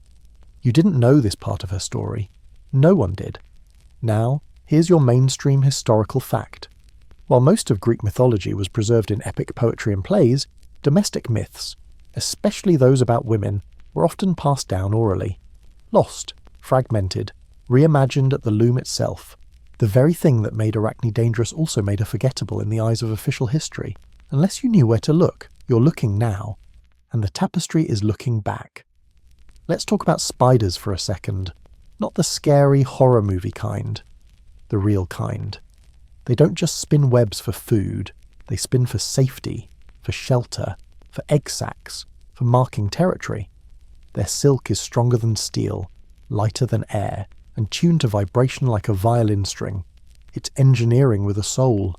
You didn't know this part of her story. No one did. Now, here's your mainstream historical fact. While most of Greek mythology was preserved in epic poetry and plays, domestic myths, especially those about women, were often passed down orally. Lost, fragmented, reimagined at the loom itself. The very thing that made Arachne dangerous also made her forgettable in the eyes of official history. Unless you knew where to look, you're looking now, and the tapestry is looking back. Let's talk about spiders for a second. Not the scary horror movie kind. The real kind. They don't just spin webs for food, they spin for safety, for shelter, for egg sacs, for marking territory. Their silk is stronger than steel, lighter than air, and tuned to vibration like a violin string. It's engineering with a soul.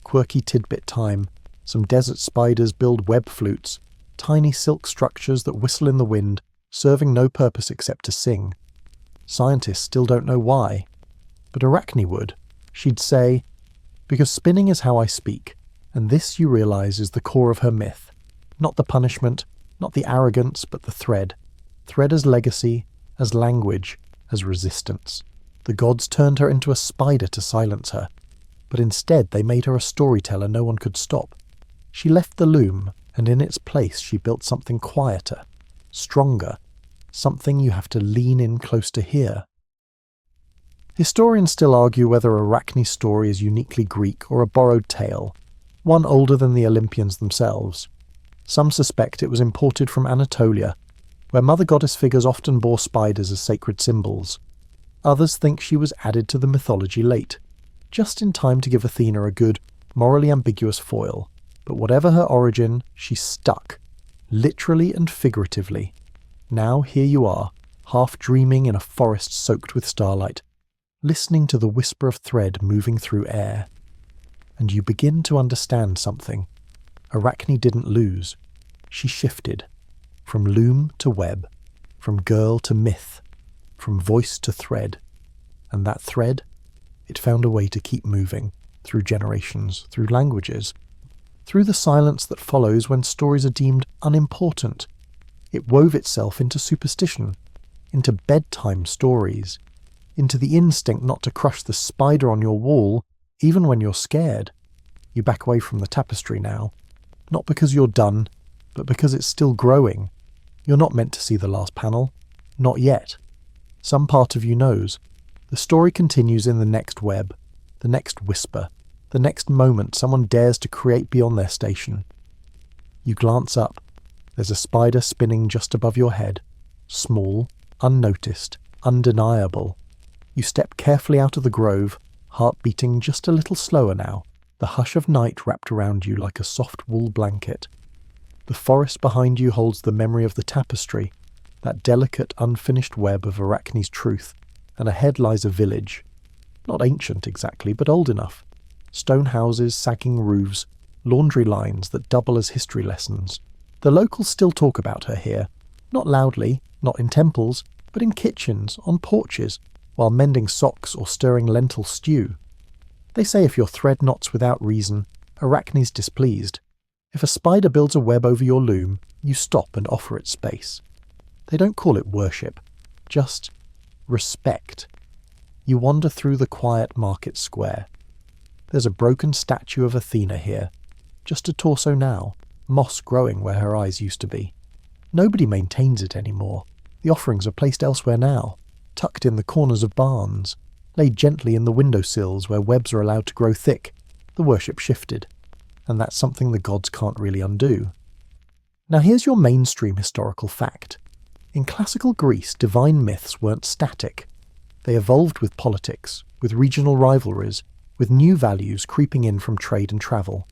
Quirky tidbit time. Some desert spiders build web flutes, tiny silk structures that whistle in the wind, serving no purpose except to sing. Scientists still don't know why. But Arachne would. She'd say, because spinning is how I speak, and this, you realize, is the core of her myth. Not the punishment, not the arrogance, but the thread. Thread as legacy, as language, as resistance. The gods turned her into a spider to silence her, but instead they made her a storyteller no one could stop. She left the loom, and in its place she built something quieter, stronger, something you have to lean in close to hear. Historians still argue whether Arachne's story is uniquely Greek or a borrowed tale, one older than the Olympians themselves. Some suspect it was imported from Anatolia, where mother goddess figures often bore spiders as sacred symbols. Others think she was added to the mythology late, just in time to give Athena a good, morally ambiguous foil. But whatever her origin, she stuck, literally and figuratively. Now here you are, half dreaming in a forest soaked with starlight, listening to the whisper of thread moving through air. And you begin to understand something. Arachne didn't lose. She shifted. From loom to web. From girl to myth. From voice to thread. And that thread, it found a way to keep moving, through generations, through languages, through the silence that follows when stories are deemed unimportant. It wove itself into superstition, into bedtime stories, into the instinct not to crush the spider on your wall, even when you're scared. You back away from the tapestry now, not because you're done, but because it's still growing. You're not meant to see the last panel. Not yet. Some part of you knows. The story continues in the next web, the next whisper, the next moment someone dares to create beyond their station. You glance up. There's a spider spinning just above your head, small, unnoticed, undeniable. You step carefully out of the grove, heart beating just a little slower now, the hush of night wrapped around you like a soft wool blanket. The forest behind you holds the memory of the tapestry, that delicate, unfinished web of Arachne's truth, and ahead lies a village. Not ancient exactly, but old enough. Stone houses, sagging roofs, laundry lines that double as history lessons. The locals still talk about her here, not loudly, not in temples, but in kitchens, on porches, while mending socks or stirring lentil stew. They say if your thread knots without reason, Arachne's displeased. If a spider builds a web over your loom, you stop and offer it space. They don't call it worship, just respect. You wander through the quiet market square. There's a broken statue of Athena here, just a torso now, moss growing where her eyes used to be. Nobody maintains it anymore. The offerings are placed elsewhere now, tucked in the corners of barns, laid gently in the windowsills where webs are allowed to grow thick. The worship shifted, and that's something the gods can't really undo. Now here's your mainstream historical fact. In classical Greece, divine myths weren't static. They evolved with politics, with regional rivalries, with new values creeping in from trade and travel.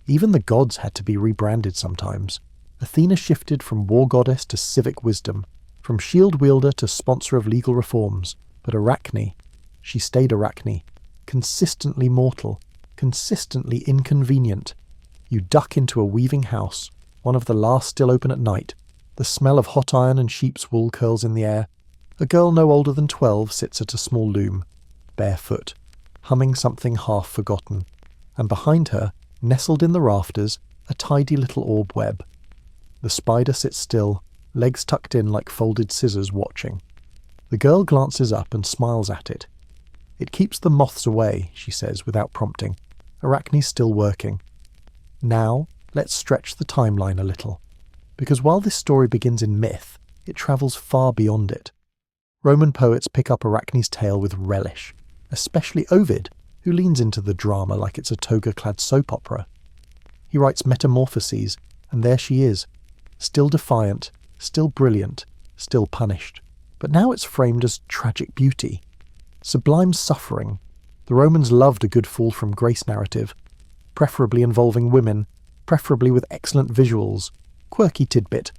Even the gods had to be rebranded sometimes. Athena shifted from war goddess to civic wisdom, from shield wielder to sponsor of legal reforms. But Arachne, she stayed Arachne, consistently mortal, consistently inconvenient. You duck into a weaving house, one of the last still open at night. The smell of hot iron and sheep's wool curls in the air. A girl no older than 12 sits at a small loom, barefoot, humming something half forgotten, and behind her, nestled in the rafters, a tidy little orb web. The spider sits still, legs tucked in like folded scissors, watching. The girl glances up and smiles at it. It keeps the moths away, she says without prompting. Arachne's still working. Now, let's stretch the timeline a little, because while this story begins in myth, it travels far beyond it. Roman poets pick up Arachne's tale with relish, especially Ovid, who leans into the drama like it's a toga-clad soap opera. He writes Metamorphoses, and there she is, still defiant, still brilliant, still punished. But now it's framed as tragic beauty, sublime suffering. The Romans loved a good fall from grace narrative, preferably involving women, preferably with excellent visuals. Quirky tidbit.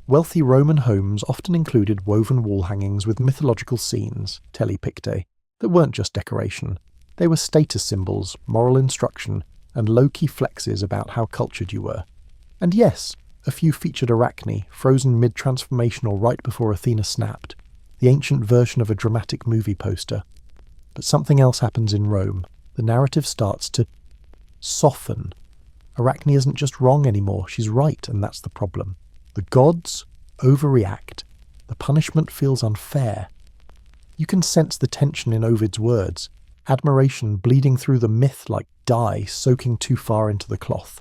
Wealthy Roman homes often included woven wall hangings with mythological scenes, telepictae, that weren't just decoration. They were status symbols, moral instruction, and low-key flexes about how cultured you were. And yes, a few featured Arachne, frozen mid-transformation or right before Athena snapped, the ancient version of a dramatic movie poster. But something else happens in Rome. The narrative starts to soften. Arachne isn't just wrong anymore, she's right, and that's the problem. The gods overreact. The punishment feels unfair. You can sense the tension in Ovid's words, admiration bleeding through the myth like dye soaking too far into the cloth.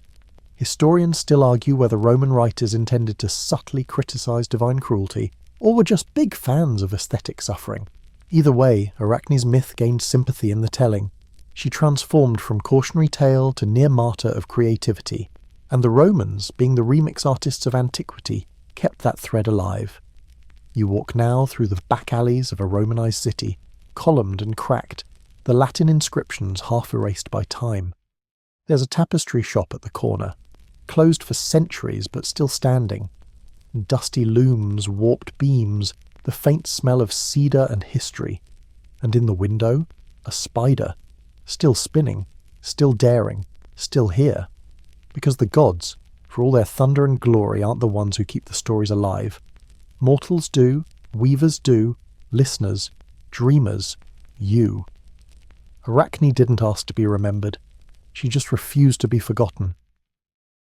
Historians still argue whether Roman writers intended to subtly criticise divine cruelty, or were just big fans of aesthetic suffering. Either way, Arachne's myth gained sympathy in the telling. She transformed from cautionary tale to near martyr of creativity, and the Romans, being the remix artists of antiquity, kept that thread alive. You walk now through the back alleys of a Romanised city, columned and cracked, the Latin inscriptions half erased by time. There's a tapestry shop at the corner, closed for centuries but still standing. Dusty looms, warped beams, the faint smell of cedar and history. And in the window, a spider, still spinning, still daring, still here. Because the gods, for all their thunder and glory, aren't the ones who keep the stories alive. Mortals do, weavers do, listeners, dreamers, you. Arachne didn't ask to be remembered. She just refused to be forgotten.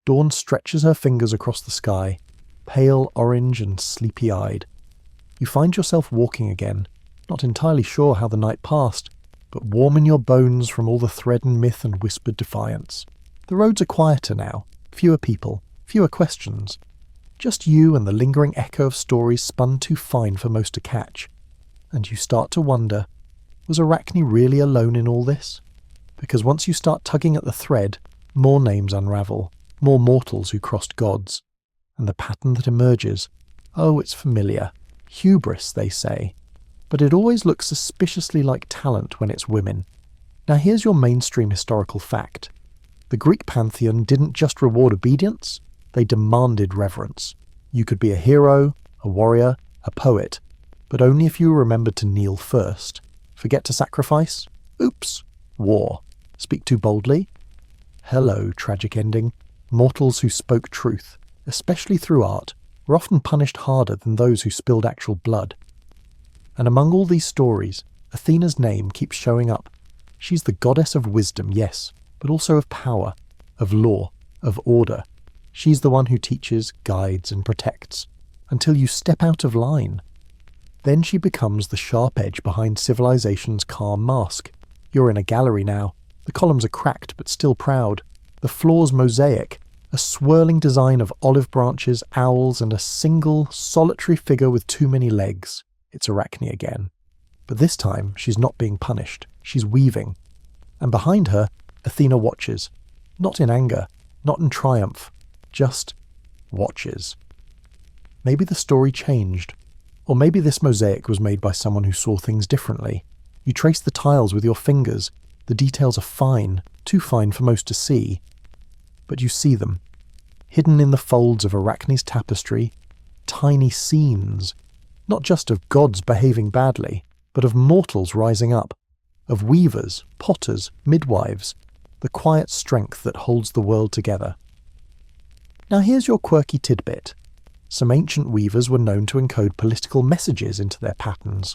Dawn stretches her fingers across the sky, pale orange and sleepy-eyed. You find yourself walking again, not entirely sure how the night passed, but warm in your bones from all the thread and myth and whispered defiance. The roads are quieter now, fewer people, fewer questions. Just you and the lingering echo of stories spun too fine for most to catch. And you start to wonder, was Arachne really alone in all this? Because once you start tugging at the thread, more names unravel, more mortals who crossed gods. And the pattern that emerges, oh, it's familiar. Hubris, they say. But it always looks suspiciously like talent when it's women. Now here's your mainstream historical fact. The Greek pantheon didn't just reward obedience, they demanded reverence. You could be a hero, a warrior, a poet, but only if you remembered to kneel first. Forget to sacrifice? Oops. War. Speak too boldly? Hello, tragic ending. Mortals who spoke truth, especially through art, were often punished harder than those who spilled actual blood. And among all these stories, Athena's name keeps showing up. She's the goddess of wisdom, yes, but also of power, of law, of order. She's the one who teaches, guides, and protects, until you step out of line. Then she becomes the sharp edge behind civilization's calm mask. You're in a gallery now. The columns are cracked but still proud. The floor's mosaic, a swirling design of olive branches, owls, and a single, solitary figure with too many legs. It's Arachne again. But this time, she's not being punished. She's weaving. And behind her, Athena watches. Not in anger, not in triumph, just watches. Maybe the story changed. Or maybe this mosaic was made by someone who saw things differently. You trace the tiles with your fingers. The details are fine, too fine for most to see. But you see them. Hidden in the folds of Arachne's tapestry, tiny scenes, not just of gods behaving badly, but of mortals rising up, of weavers, potters, midwives, the quiet strength that holds the world together. Now here's your quirky tidbit. Some ancient weavers were known to encode political messages into their patterns.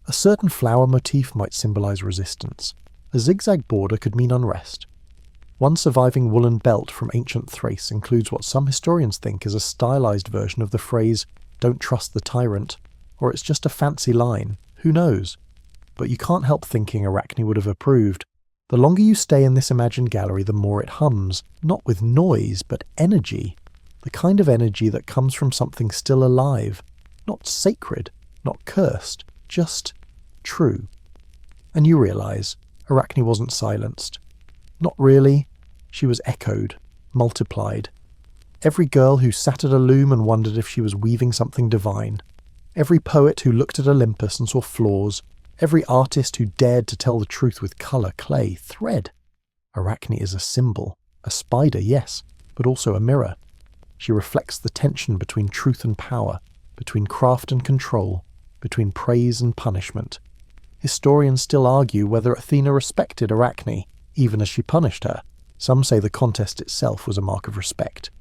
A certain flower motif might symbolize resistance. A zigzag border could mean unrest. One surviving woolen belt from ancient Thrace includes what some historians think is a stylized version of the phrase, "Don't trust the tyrant," or it's just a fancy line, who knows? But you can't help thinking Arachne would have approved. The longer you stay in this imagined gallery, the more it hums, not with noise, but energy. The kind of energy that comes from something still alive, not sacred, not cursed, just true. And you realise, Arachne wasn't silenced. Not really. She was echoed, multiplied. Every girl who sat at a loom and wondered if she was weaving something divine. Every poet who looked at Olympus and saw flaws. Every artist who dared to tell the truth with colour, clay, thread. Arachne is a symbol, a spider, yes, but also a mirror. She reflects the tension between truth and power, between craft and control, between praise and punishment. Historians still argue whether Athena respected Arachne, even as she punished her. Some say the contest itself was a mark of respect.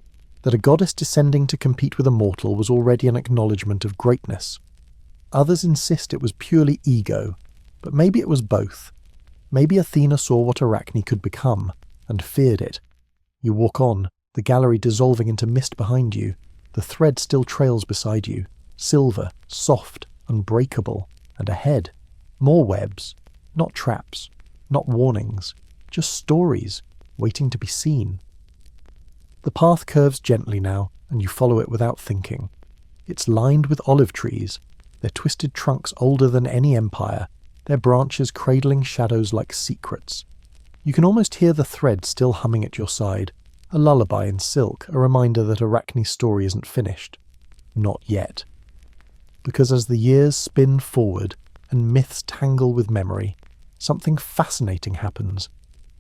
That a goddess descending to compete with a mortal was already an acknowledgement of greatness. Others insist it was purely ego, but maybe it was both. Maybe Athena saw what Arachne could become, and feared it. You walk on, the gallery dissolving into mist behind you. The thread still trails beside you, silver, soft, unbreakable, and ahead. More webs, not traps, not warnings, just stories, waiting to be seen. The path curves gently now, and you follow it without thinking. It's lined with olive trees, their twisted trunks older than any empire, their branches cradling shadows like secrets. You can almost hear the thread still humming at your side, a lullaby in silk, a reminder that Arachne's story isn't finished. Not yet. Because as the years spin forward and myths tangle with memory, something fascinating happens.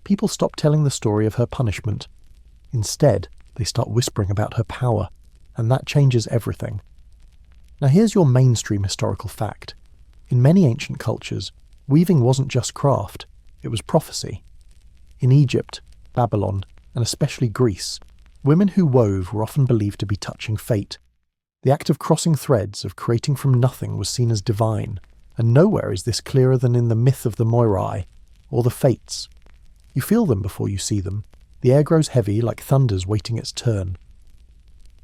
People stop telling the story of her punishment. Instead, they start whispering about her power, and that changes everything. Now here's your mainstream historical fact. In many ancient cultures, weaving wasn't just craft, it was prophecy. In Egypt, Babylon, and especially Greece, women who wove were often believed to be touching fate. The act of crossing threads, of creating from nothing, was seen as divine, and nowhere is this clearer than in the myth of the Moirai, or the Fates. You feel them before you see them. The air grows heavy, like thunder's waiting its turn.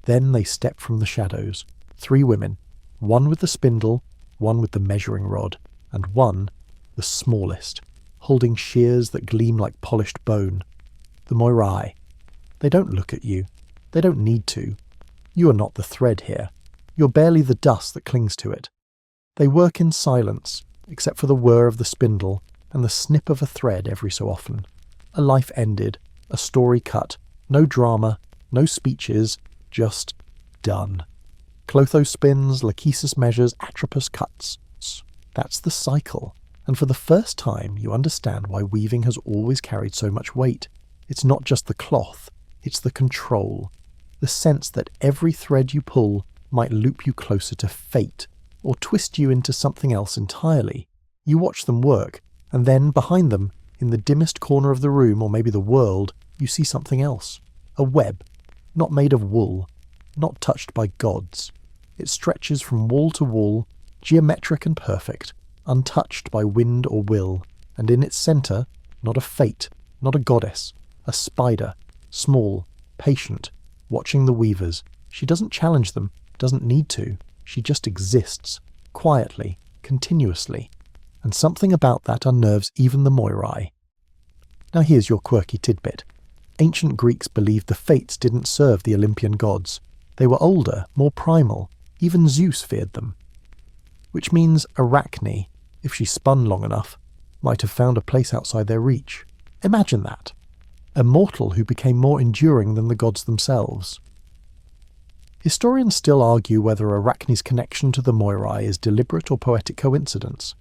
Then they step from the shadows. 3 women, one with the spindle, one with the measuring rod, and one, the smallest, holding shears that gleam like polished bone. The Moirai. They don't look at you. They don't need to. You are not the thread here. You're barely the dust that clings to it. They work in silence, except for the whir of the spindle and the snip of a thread every so often. A life ended, a story cut, no drama, no speeches, just done. Clotho spins, Lachesis measures, Atropos cuts. That's the cycle, and for the first time you understand why weaving has always carried so much weight. It's not just the cloth, it's the control, the sense that every thread you pull might loop you closer to fate, or twist you into something else entirely. You watch them work, and then behind them, in the dimmest corner of the room or maybe the world, you see something else. A web, not made of wool, not touched by gods. It stretches from wall to wall, geometric and perfect, untouched by wind or will, and in its centre, not a fate, not a goddess, a spider, small, patient, watching the weavers. She doesn't challenge them, doesn't need to. She just exists, quietly, continuously. And something about that unnerves even the Moirai. Now here's your quirky tidbit. Ancient Greeks believed the Fates didn't serve the Olympian gods. They were older, more primal. Even Zeus feared them. Which means Arachne, if she spun long enough, might have found a place outside their reach. Imagine that. A mortal who became more enduring than the gods themselves. Historians still argue whether Arachne's connection to the Moirai is deliberate or poetic coincidence,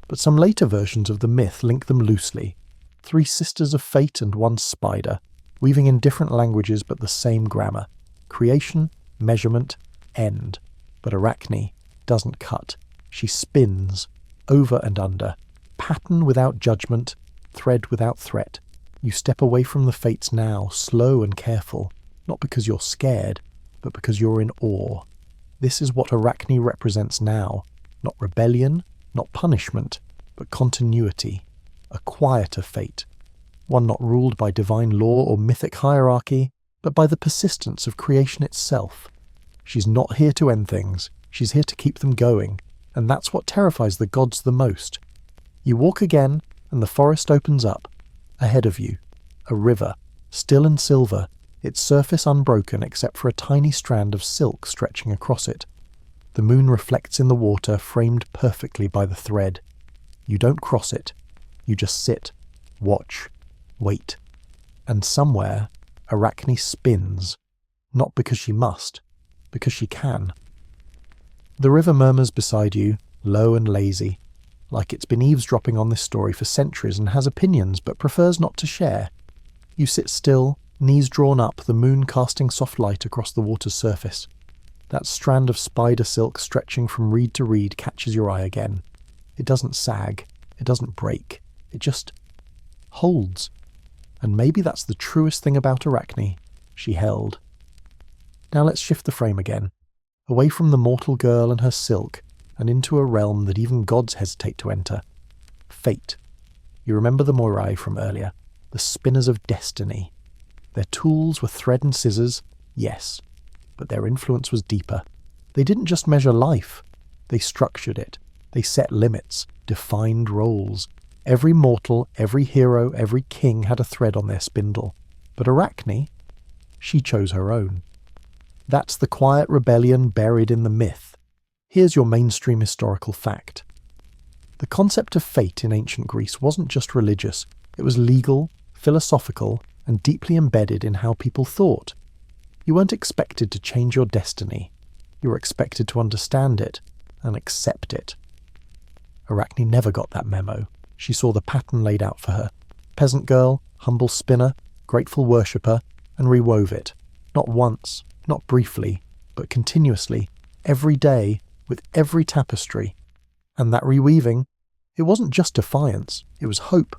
but some later versions of the myth link them loosely. 3 sisters of fate and 1 spider, weaving in different languages but the same grammar. Creation, measurement, end. But Arachne doesn't cut. She spins, over and under. Pattern without judgment, thread without threat. You step away from the fates now, slow and careful, not because you're scared, but because you're in awe. This is what Arachne represents now. Not rebellion, not punishment, but continuity. A quieter fate. One not ruled by divine law or mythic hierarchy, but by the persistence of creation itself. She's not here to end things, she's here to keep them going, and that's what terrifies the gods the most. You walk again, and the forest opens up. Ahead of you, a river, still and silver, its surface unbroken except for a tiny strand of silk stretching across it. The moon reflects in the water, framed perfectly by the thread. You don't cross it. You just sit, watch, wait. And somewhere, Arachne spins, not because she must, because she can. The river murmurs beside you, low and lazy, like it's been eavesdropping on this story for centuries and has opinions but prefers not to share. You sit still, knees drawn up, the moon casting soft light across the water's surface. That strand of spider silk stretching from reed to reed catches your eye again. It doesn't sag, it doesn't break, it just holds. And maybe that's the truest thing about Arachne. She held. Now let's shift the frame again, away from the mortal girl and her silk, and into a realm that even gods hesitate to enter. Fate. You remember the Moirai from earlier, the spinners of destiny. Their tools were thread and scissors, yes, but their influence was deeper. They didn't just measure life, they structured it. They set limits, defined roles. Every mortal, every hero, every king had a thread on their spindle. But Arachne, she chose her own. That's the quiet rebellion buried in the myth. Here's your mainstream historical fact. The concept of fate in ancient Greece wasn't just religious, it was legal, philosophical, and deeply embedded in how people thought. You weren't expected to change your destiny. You were expected to understand it and accept it. Arachne never got that memo. She saw the pattern laid out for her. Peasant girl, humble spinner, grateful worshipper, and rewove it. Not once, not briefly, but continuously, every day, with every tapestry. And that reweaving, it wasn't just defiance, it was hope.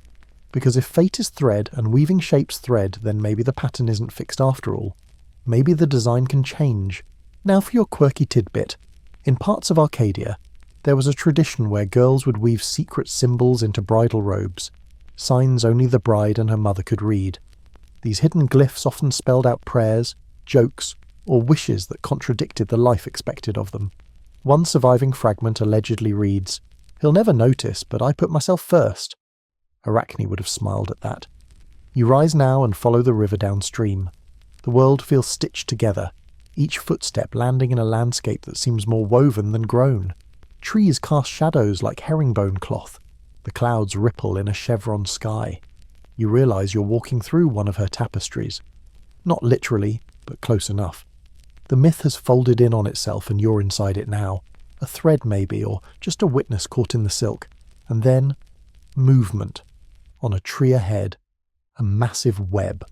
Because if fate is thread and weaving shapes thread, then maybe the pattern isn't fixed after all. Maybe the design can change. Now for your quirky tidbit. In parts of Arcadia, there was a tradition where girls would weave secret symbols into bridal robes, signs only the bride and her mother could read. These hidden glyphs often spelled out prayers, jokes, or wishes that contradicted the life expected of them. One surviving fragment allegedly reads, "He'll never notice, but I put myself first." Arachne would have smiled at that. You rise now and follow the river downstream. The world feels stitched together, each footstep landing in a landscape that seems more woven than grown. Trees cast shadows like herringbone cloth. The clouds ripple in a chevron sky. You realise you're walking through one of her tapestries. Not literally, but close enough. The myth has folded in on itself and you're inside it now. A thread maybe, or just a witness caught in the silk. And then, movement. On a tree ahead, a massive web,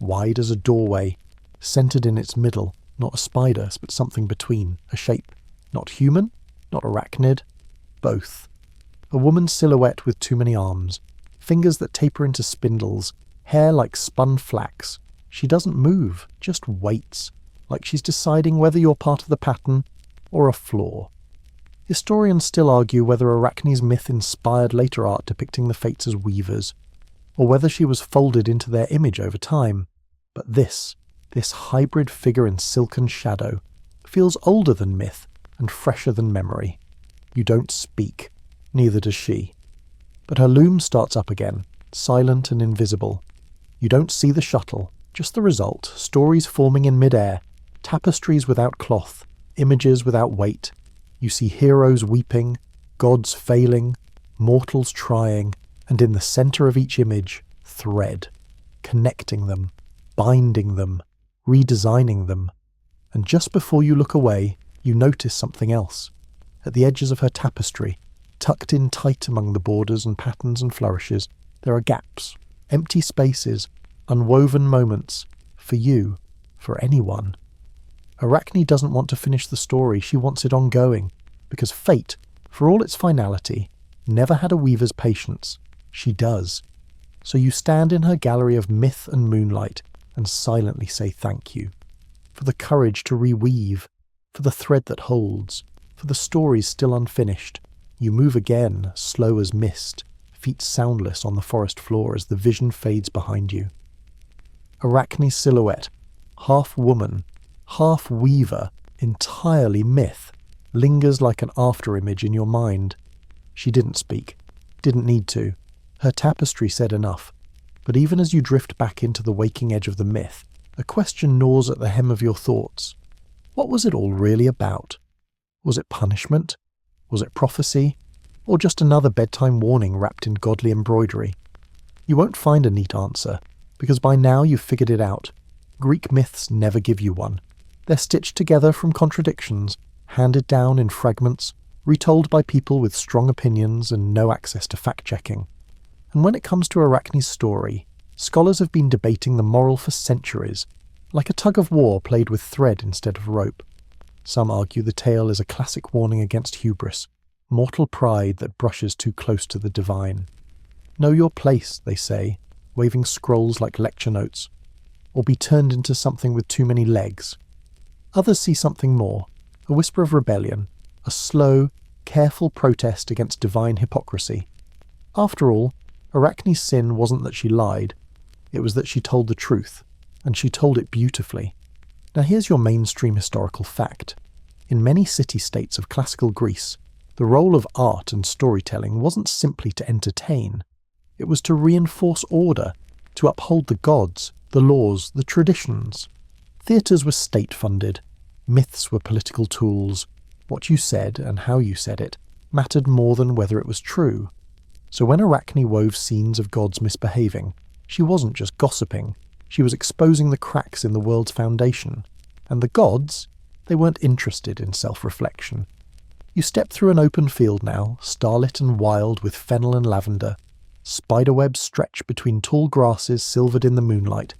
wide as a doorway, centred in its middle, not a spider, but something between, a shape. Not human, not arachnid, both. A woman's silhouette with too many arms, fingers that taper into spindles, hair like spun flax. She doesn't move, just waits, like she's deciding whether you're part of the pattern or a flaw. Historians still argue whether Arachne's myth inspired later art depicting the fates as weavers, or whether she was folded into their image over time. But this hybrid figure in silken shadow, feels older than myth and fresher than memory. You don't speak, neither does she. But her loom starts up again, silent and invisible. You don't see the shuttle, just the result, stories forming in mid-air, tapestries without cloth, images without weight. You see heroes weeping, gods failing, mortals trying, and in the centre of each image, thread, connecting them, binding them, redesigning them. And just before you look away, you notice something else. At the edges of her tapestry, tucked in tight among the borders and patterns and flourishes, there are gaps, empty spaces, unwoven moments, for you, for anyone. Arachne doesn't want to finish the story, she wants it ongoing, because fate, for all its finality, never had a weaver's patience. She does. So you stand in her gallery of myth and moonlight and silently say thank you. For the courage to reweave, for the thread that holds, for the stories still unfinished. You move again, slow as mist, feet soundless on the forest floor as the vision fades behind you. Arachne's silhouette, half woman, half weaver, entirely myth, lingers like an afterimage in your mind. She didn't speak, didn't need to. Her tapestry said enough. But even as you drift back into the waking edge of the myth, a question gnaws at the hem of your thoughts. What was it all really about? Was it punishment? Was it prophecy? Or just another bedtime warning wrapped in godly embroidery? You won't find a neat answer, because by now you've figured it out. Greek myths never give you one. They're stitched together from contradictions, handed down in fragments, retold by people with strong opinions and no access to fact-checking. And when it comes to Arachne's story, scholars have been debating the moral for centuries, like a tug-of-war played with thread instead of rope. Some argue the tale is a classic warning against hubris, mortal pride that brushes too close to the divine. Know your place, they say, waving scrolls like lecture notes, or be turned into something with too many legs. Others see something more, a whisper of rebellion, a slow, careful protest against divine hypocrisy. After all, Arachne's sin wasn't that she lied, it was that she told the truth, and she told it beautifully. Now here's your mainstream historical fact. In many city-states of classical Greece, the role of art and storytelling wasn't simply to entertain. It was to reinforce order, to uphold the gods, the laws, the traditions. Theatres were state-funded. Myths were political tools. What you said and how you said it mattered more than whether it was true. So when Arachne wove scenes of gods misbehaving, she wasn't just gossiping, she was exposing the cracks in the world's foundation. And the gods, they weren't interested in self-reflection. You step through an open field now, starlit and wild with fennel and lavender. Spiderwebs stretch between tall grasses silvered in the moonlight.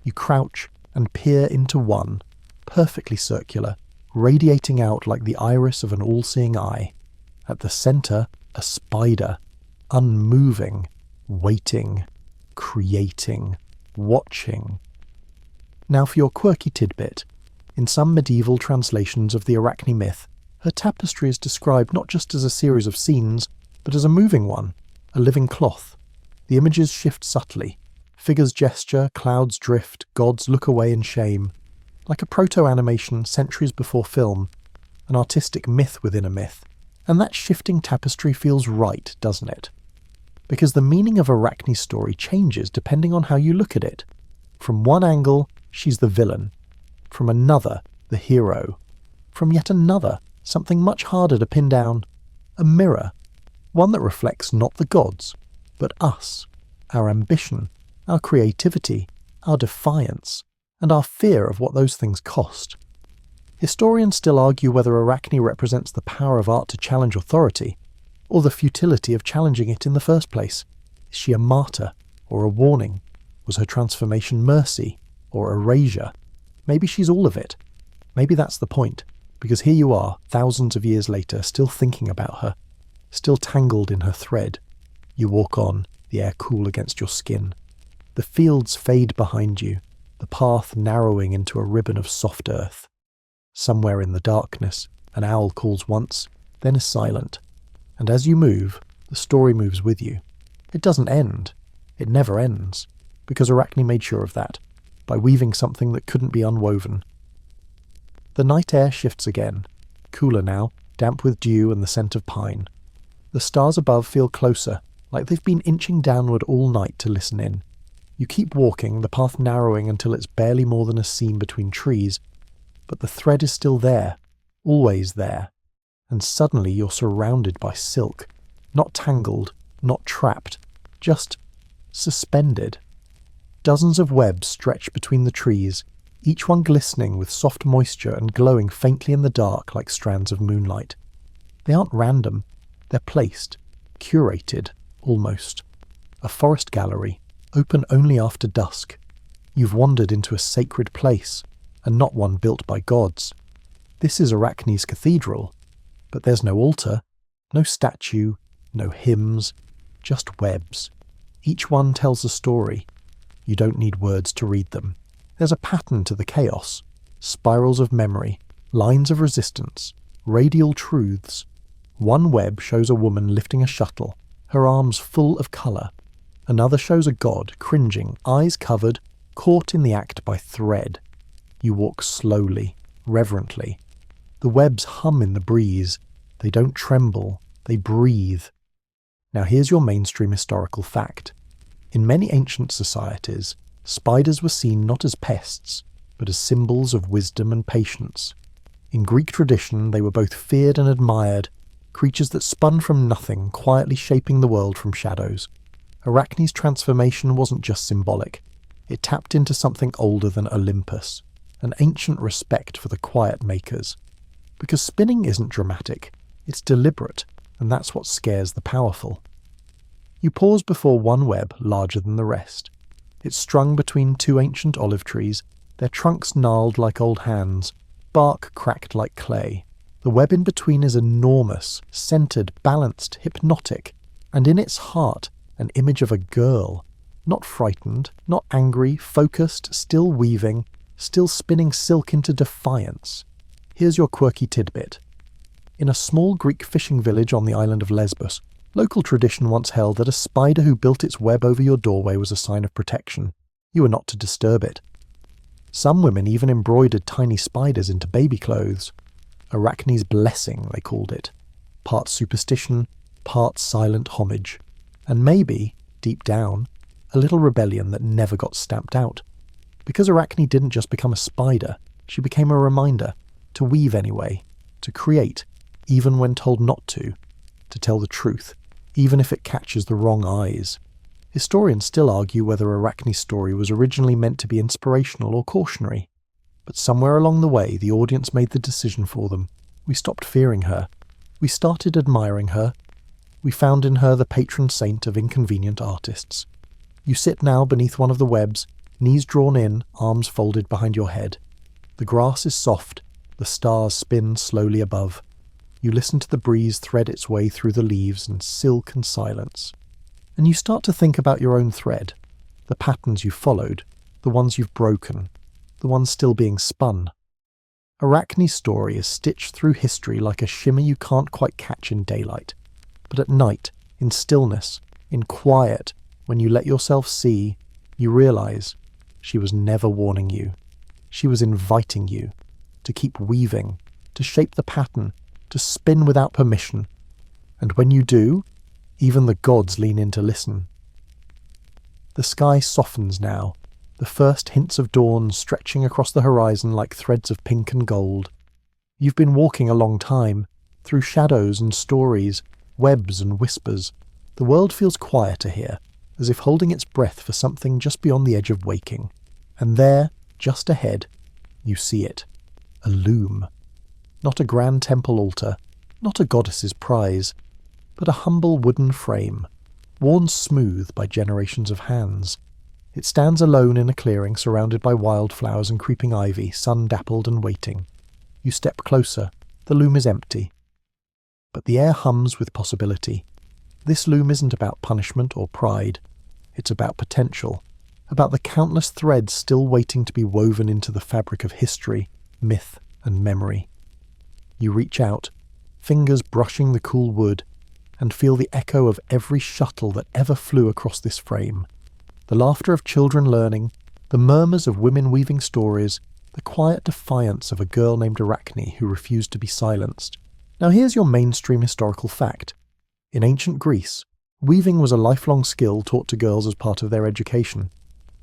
You crouch and peer into one, perfectly circular, radiating out like the iris of an all-seeing eye. At the centre, a spider, unmoving, waiting, creating, watching. Now for your quirky tidbit. In some medieval translations of the Arachne myth, her tapestry is described not just as a series of scenes, but as a moving one, a living cloth. The images shift subtly. Figures gesture, clouds drift, gods look away in shame. Like a proto-animation centuries before film, an artistic myth within a myth. And that shifting tapestry feels right, doesn't it? Because the meaning of Arachne's story changes depending on how you look at it. From one angle, she's the villain. From another, the hero. From yet another, something much harder to pin down, a mirror. One that reflects not the gods, but us, our ambition, our creativity, our defiance, and our fear of what those things cost. Historians still argue whether Arachne represents the power of art to challenge authority, or the futility of challenging it in the first place. Is she a martyr, or a warning? Was her transformation mercy, or erasure? Maybe she's all of it. Maybe that's the point, because here you are, thousands of years later, still thinking about her, still tangled in her thread. You walk on, the air cool against your skin. The fields fade behind you, the path narrowing into a ribbon of soft earth. Somewhere in the darkness, an owl calls once, then is silent. And as you move, the story moves with you. It doesn't end. It never ends. Because Arachne made sure of that, by weaving something that couldn't be unwoven. The night air shifts again, cooler now, damp with dew and the scent of pine. The stars above feel closer, like they've been inching downward all night to listen in. You keep walking, the path narrowing until it's barely more than a seam between trees, but the thread is still there, always there. And suddenly you're surrounded by silk, not tangled, not trapped, just suspended. Dozens of webs stretch between the trees, each one glistening with soft moisture and glowing faintly in the dark like strands of moonlight. They aren't random, they're placed, curated, almost. A forest gallery, open only after dusk. You've wandered into a sacred place, and not one built by gods. This is Arachne's cathedral, but there's no altar, no statue, no hymns, just webs. Each one tells a story. You don't need words to read them. There's a pattern to the chaos, spirals of memory, lines of resistance, radial truths. One web shows a woman lifting a shuttle, her arms full of colour. Another shows a god, cringing, eyes covered, caught in the act by thread. You walk slowly, reverently. The webs hum in the breeze. They don't tremble, they breathe. Now here's your mainstream historical fact. In many ancient societies, spiders were seen not as pests, but as symbols of wisdom and patience. In Greek tradition, they were both feared and admired, creatures that spun from nothing, quietly shaping the world from shadows. Arachne's transformation wasn't just symbolic. It tapped into something older than Olympus, an ancient respect for the quiet makers. Because spinning isn't dramatic, it's deliberate, and that's what scares the powerful. You pause before one web larger than the rest. It's strung between two ancient olive trees, their trunks gnarled like old hands, bark cracked like clay. The web in between is enormous, centered, balanced, hypnotic, and in its heart, an image of a girl. Not frightened, not angry, focused, still weaving, still spinning silk into defiance. Here's your quirky tidbit. In a small Greek fishing village on the island of Lesbos, local tradition once held that a spider who built its web over your doorway was a sign of protection. You were not to disturb it. Some women even embroidered tiny spiders into baby clothes. Arachne's blessing, they called it. Part superstition, part silent homage. And maybe, deep down, a little rebellion that never got stamped out. Because Arachne didn't just become a spider, she became a reminder to weave anyway, to create, even when told not to tell the truth, even if it catches the wrong eyes. Historians still argue whether Arachne's story was originally meant to be inspirational or cautionary, but somewhere along the way the audience made the decision for them. We stopped fearing her. We started admiring her. We found in her the patron saint of inconvenient artists. You sit now beneath one of the webs, knees drawn in, arms folded behind your head. The grass is soft, the stars spin slowly above. You listen to the breeze thread its way through the leaves in silken silence. And you start to think about your own thread, the patterns you've followed, the ones you've broken, the ones still being spun. Arachne's story is stitched through history like a shimmer you can't quite catch in daylight. But at night, in stillness, in quiet, when you let yourself see, you realize she was never warning you. She was inviting you to keep weaving, to shape the pattern, to spin without permission. And when you do, even the gods lean in to listen. The sky softens now, the first hints of dawn stretching across the horizon like threads of pink and gold. You've been walking a long time, through shadows and stories, webs and whispers. The world feels quieter here, as if holding its breath for something just beyond the edge of waking. And there, just ahead, you see it. A loom. Not a grand temple altar, not a goddess's prize, but a humble wooden frame, worn smooth by generations of hands. It stands alone in a clearing surrounded by wildflowers and creeping ivy, sun-dappled and waiting. You step closer. The loom is empty. But the air hums with possibility. This loom isn't about punishment or pride. It's about potential, about the countless threads still waiting to be woven into the fabric of history, myth, and memory. You reach out, fingers brushing the cool wood, and feel the echo of every shuttle that ever flew across this frame. The laughter of children learning, the murmurs of women weaving stories, the quiet defiance of a girl named Arachne who refused to be silenced. Now here's your mainstream historical fact. In ancient Greece, weaving was a lifelong skill taught to girls as part of their education,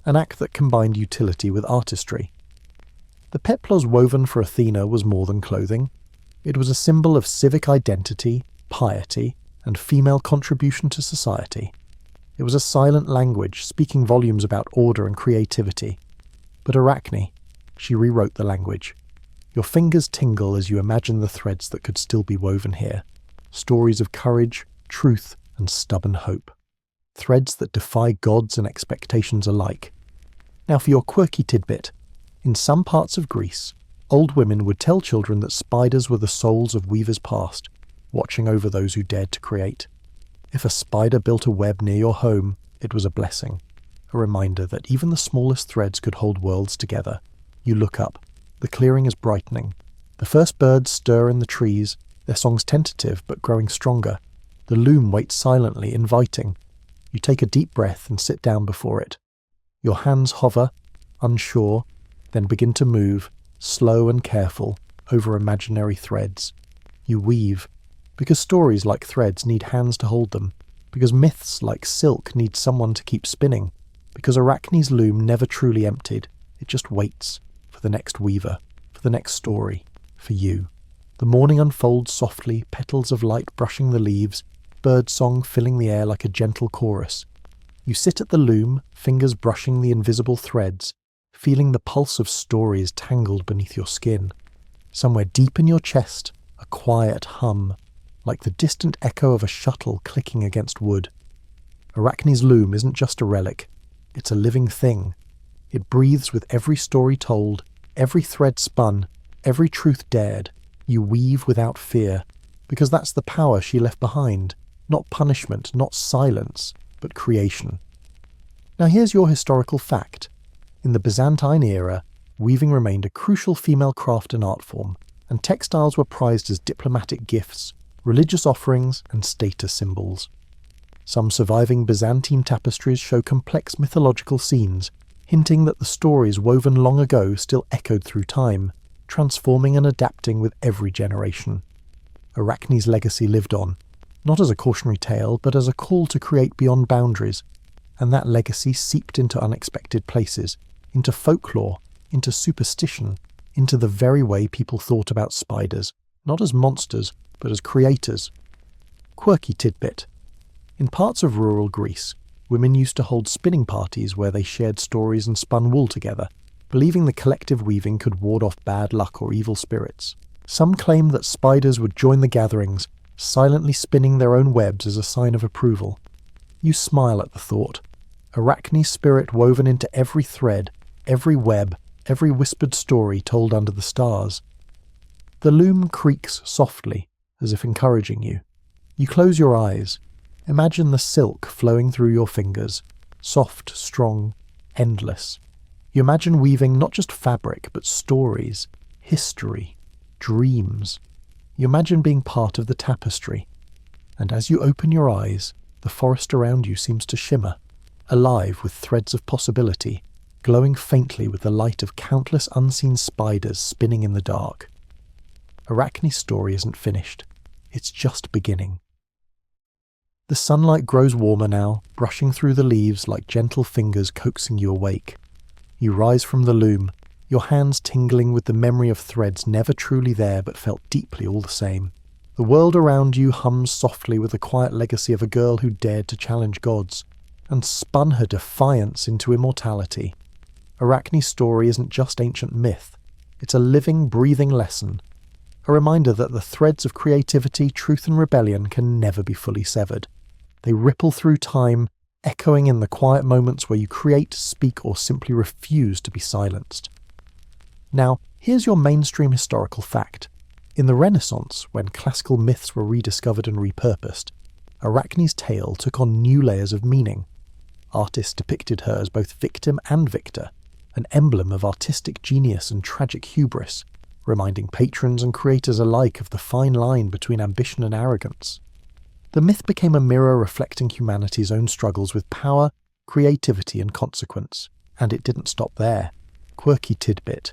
an act that combined utility with artistry. The peplos woven for Athena was more than clothing. It was a symbol of civic identity, piety, and female contribution to society. It was a silent language, speaking volumes about order and creativity. But Arachne, she rewrote the language. Your fingers tingle as you imagine the threads that could still be woven here. Stories of courage, truth, and stubborn hope. Threads that defy gods and expectations alike. Now for your quirky tidbit. In some parts of Greece, old women would tell children that spiders were the souls of weavers past, watching over those who dared to create. If a spider built a web near your home, it was a blessing, a reminder that even the smallest threads could hold worlds together. You look up. The clearing is brightening. The first birds stir in the trees, their songs tentative but growing stronger. The loom waits silently, inviting. You take a deep breath and sit down before it. Your hands hover, unsure, then begin to move, slow and careful, over imaginary threads. You weave, because stories like threads need hands to hold them, because myths like silk need someone to keep spinning, because Arachne's loom never truly emptied, it just waits for the next weaver, for the next story, for you. The morning unfolds softly, petals of light brushing the leaves, birdsong filling the air like a gentle chorus. You sit at the loom, fingers brushing the invisible threads, feeling the pulse of stories tangled beneath your skin. Somewhere deep in your chest, a quiet hum, like the distant echo of a shuttle clicking against wood. Arachne's loom isn't just a relic, it's a living thing. It breathes with every story told, every thread spun, every truth dared. You weave without fear, because that's the power she left behind. Not punishment, not silence, but creation. Now here's your historical fact. In the Byzantine era, weaving remained a crucial female craft and art form, and textiles were prized as diplomatic gifts, religious offerings, and status symbols. Some surviving Byzantine tapestries show complex mythological scenes, hinting that the stories woven long ago still echoed through time, transforming and adapting with every generation. Arachne's legacy lived on, not as a cautionary tale, but as a call to create beyond boundaries, and that legacy seeped into unexpected places, into folklore, into superstition, into the very way people thought about spiders, not as monsters, but as creators. Quirky tidbit. In parts of rural Greece, women used to hold spinning parties where they shared stories and spun wool together, believing the collective weaving could ward off bad luck or evil spirits. Some claim that spiders would join the gatherings, silently spinning their own webs as a sign of approval. You smile at the thought. Arachne's spirit woven into every thread, every web, every whispered story told under the stars. The loom creaks softly, as if encouraging you. You close your eyes. Imagine the silk flowing through your fingers, soft, strong, endless. You imagine weaving not just fabric, but stories, history, dreams. You imagine being part of the tapestry. And as you open your eyes, the forest around you seems to shimmer, alive with threads of possibility, glowing faintly with the light of countless unseen spiders spinning in the dark. Arachne's story isn't finished. It's just beginning. The sunlight grows warmer now, brushing through the leaves like gentle fingers coaxing you awake. You rise from the loom, your hands tingling with the memory of threads never truly there but felt deeply all the same. The world around you hums softly with the quiet legacy of a girl who dared to challenge gods, and spun her defiance into immortality. Arachne's story isn't just ancient myth, it's a living, breathing lesson, a reminder that the threads of creativity, truth and rebellion can never be fully severed. They ripple through time, echoing in the quiet moments where you create, speak or simply refuse to be silenced. Now, here's your mainstream historical fact. In the Renaissance, when classical myths were rediscovered and repurposed, Arachne's tale took on new layers of meaning. Artists depicted her as both victim and victor, an emblem of artistic genius and tragic hubris, reminding patrons and creators alike of the fine line between ambition and arrogance. The myth became a mirror reflecting humanity's own struggles with power, creativity and consequence. And it didn't stop there. Quirky tidbit.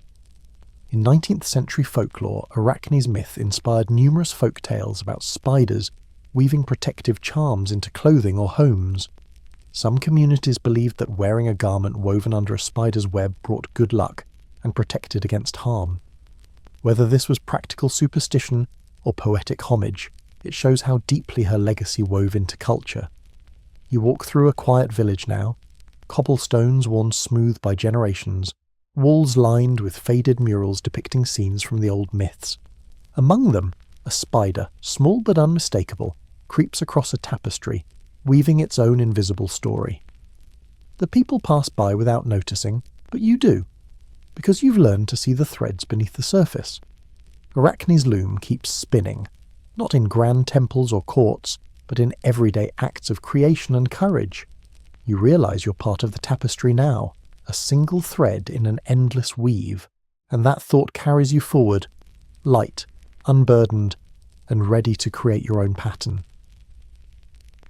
In 19th century folklore, Arachne's myth inspired numerous folk tales about spiders weaving protective charms into clothing or homes. Some communities believed that wearing a garment woven under a spider's web brought good luck and protected against harm. Whether this was practical superstition or poetic homage, it shows how deeply her legacy wove into culture. You walk through a quiet village now, cobblestones worn smooth by generations, walls lined with faded murals depicting scenes from the old myths. Among them, a spider, small but unmistakable, creeps across a tapestry, weaving its own invisible story. The people pass by without noticing, but you do, because you've learned to see the threads beneath the surface. Arachne's loom keeps spinning, not in grand temples or courts, but in everyday acts of creation and courage. You realize you're part of the tapestry now, a single thread in an endless weave, and that thought carries you forward, light, unburdened, and ready to create your own pattern.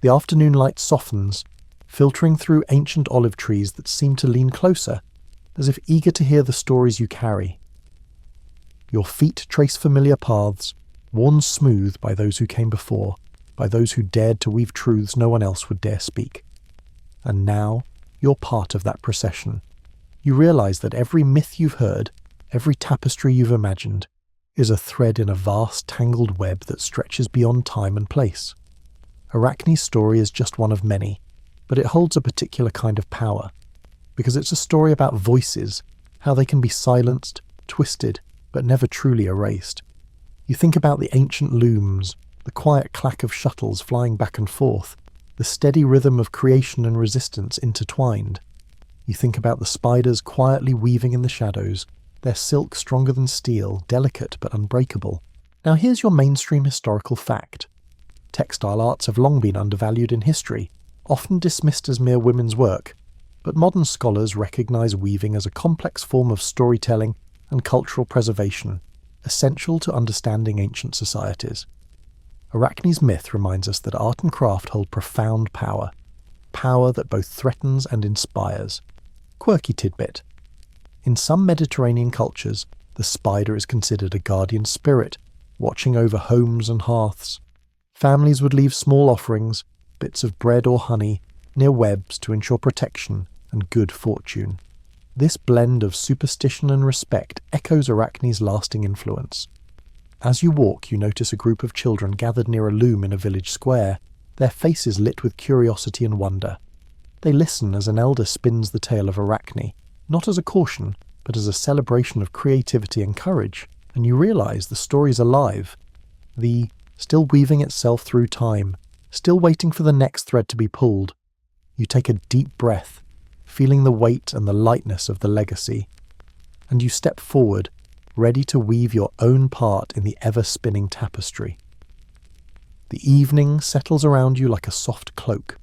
The afternoon light softens, filtering through ancient olive trees that seem to lean closer, as if eager to hear the stories you carry. Your feet trace familiar paths, worn smooth by those who came before, by those who dared to weave truths no one else would dare speak. And now, you're part of that procession. You realize that every myth you've heard, every tapestry you've imagined, is a thread in a vast tangled web that stretches beyond time and place. Arachne's story is just one of many, but it holds a particular kind of power, because it's a story about voices, how they can be silenced, twisted, but never truly erased. You think about the ancient looms, the quiet clack of shuttles flying back and forth, the steady rhythm of creation and resistance intertwined. You think about the spiders quietly weaving in the shadows, their silk stronger than steel, delicate but unbreakable. Now here's your mainstream historical fact. Textile arts have long been undervalued in history, often dismissed as mere women's work, but modern scholars recognize weaving as a complex form of storytelling and cultural preservation, essential to understanding ancient societies. Arachne's myth reminds us that art and craft hold profound power, power that both threatens and inspires. Quirky tidbit. In some Mediterranean cultures, the spider is considered a guardian spirit, watching over homes and hearths. Families would leave small offerings, bits of bread or honey, near webs to ensure protection and good fortune. This blend of superstition and respect echoes Arachne's lasting influence. As you walk, you notice a group of children gathered near a loom in a village square, their faces lit with curiosity and wonder. They listen as an elder spins the tale of Arachne, not as a caution, but as a celebration of creativity and courage, and you realize the story's alive, still weaving itself through time, still waiting for the next thread to be pulled. You take a deep breath, feeling the weight and the lightness of the legacy, and you step forward, ready to weave your own part in the ever-spinning tapestry. The evening settles around you like a soft cloak,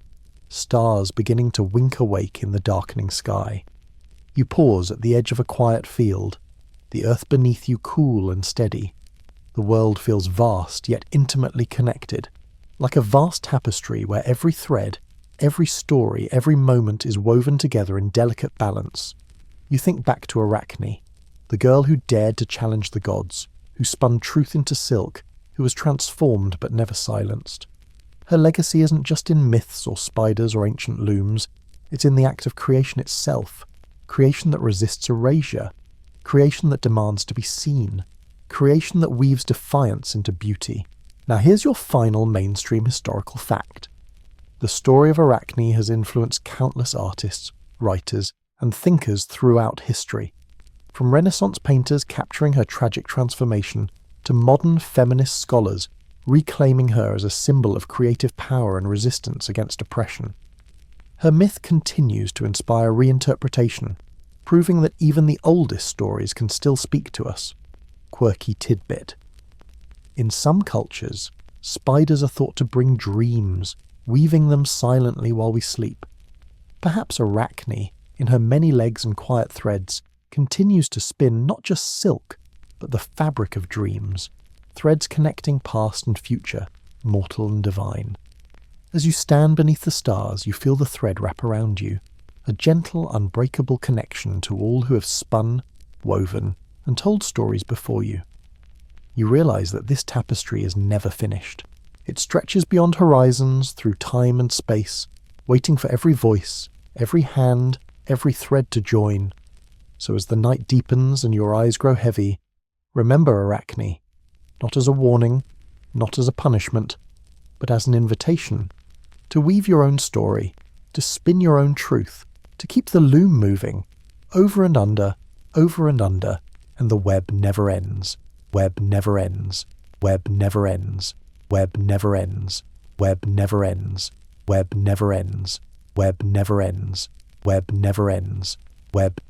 stars beginning to wink awake in the darkening sky. You pause at the edge of a quiet field, the earth beneath you cool and steady. The world feels vast yet intimately connected, like a vast tapestry where every thread, every story, every moment is woven together in delicate balance. You think back to Arachne, the girl who dared to challenge the gods, who spun truth into silk, who was transformed but never silenced. Her legacy isn't just in myths or spiders or ancient looms, it's in the act of creation itself, creation that resists erasure, creation that demands to be seen, creation that weaves defiance into beauty. Now here's your final mainstream historical fact. The story of Arachne has influenced countless artists, writers, and thinkers throughout history. From Renaissance painters capturing her tragic transformation, to modern feminist scholars reclaiming her as a symbol of creative power and resistance against oppression. Her myth continues to inspire reinterpretation, proving that even the oldest stories can still speak to us. Quirky tidbit. In some cultures, spiders are thought to bring dreams, weaving them silently while we sleep. Perhaps Arachne, in her many legs and quiet threads, continues to spin not just silk, but the fabric of dreams, threads connecting past and future, mortal and divine. As you stand beneath the stars, you feel the thread wrap around you, a gentle, unbreakable connection to all who have spun, woven, and told stories before you. You realize that this tapestry is never finished. It stretches beyond horizons, through time and space, waiting for every voice, every hand, every thread to join. So as the night deepens and your eyes grow heavy, remember Arachne, not as a warning, not as a punishment, but as an invitation to weave your own story, to spin your own truth, to keep the loom moving, over and under, and the web never ends. Web never ends. Web never ends. Web never ends. Web never ends. Web never ends. Web never ends. Web never ends. Web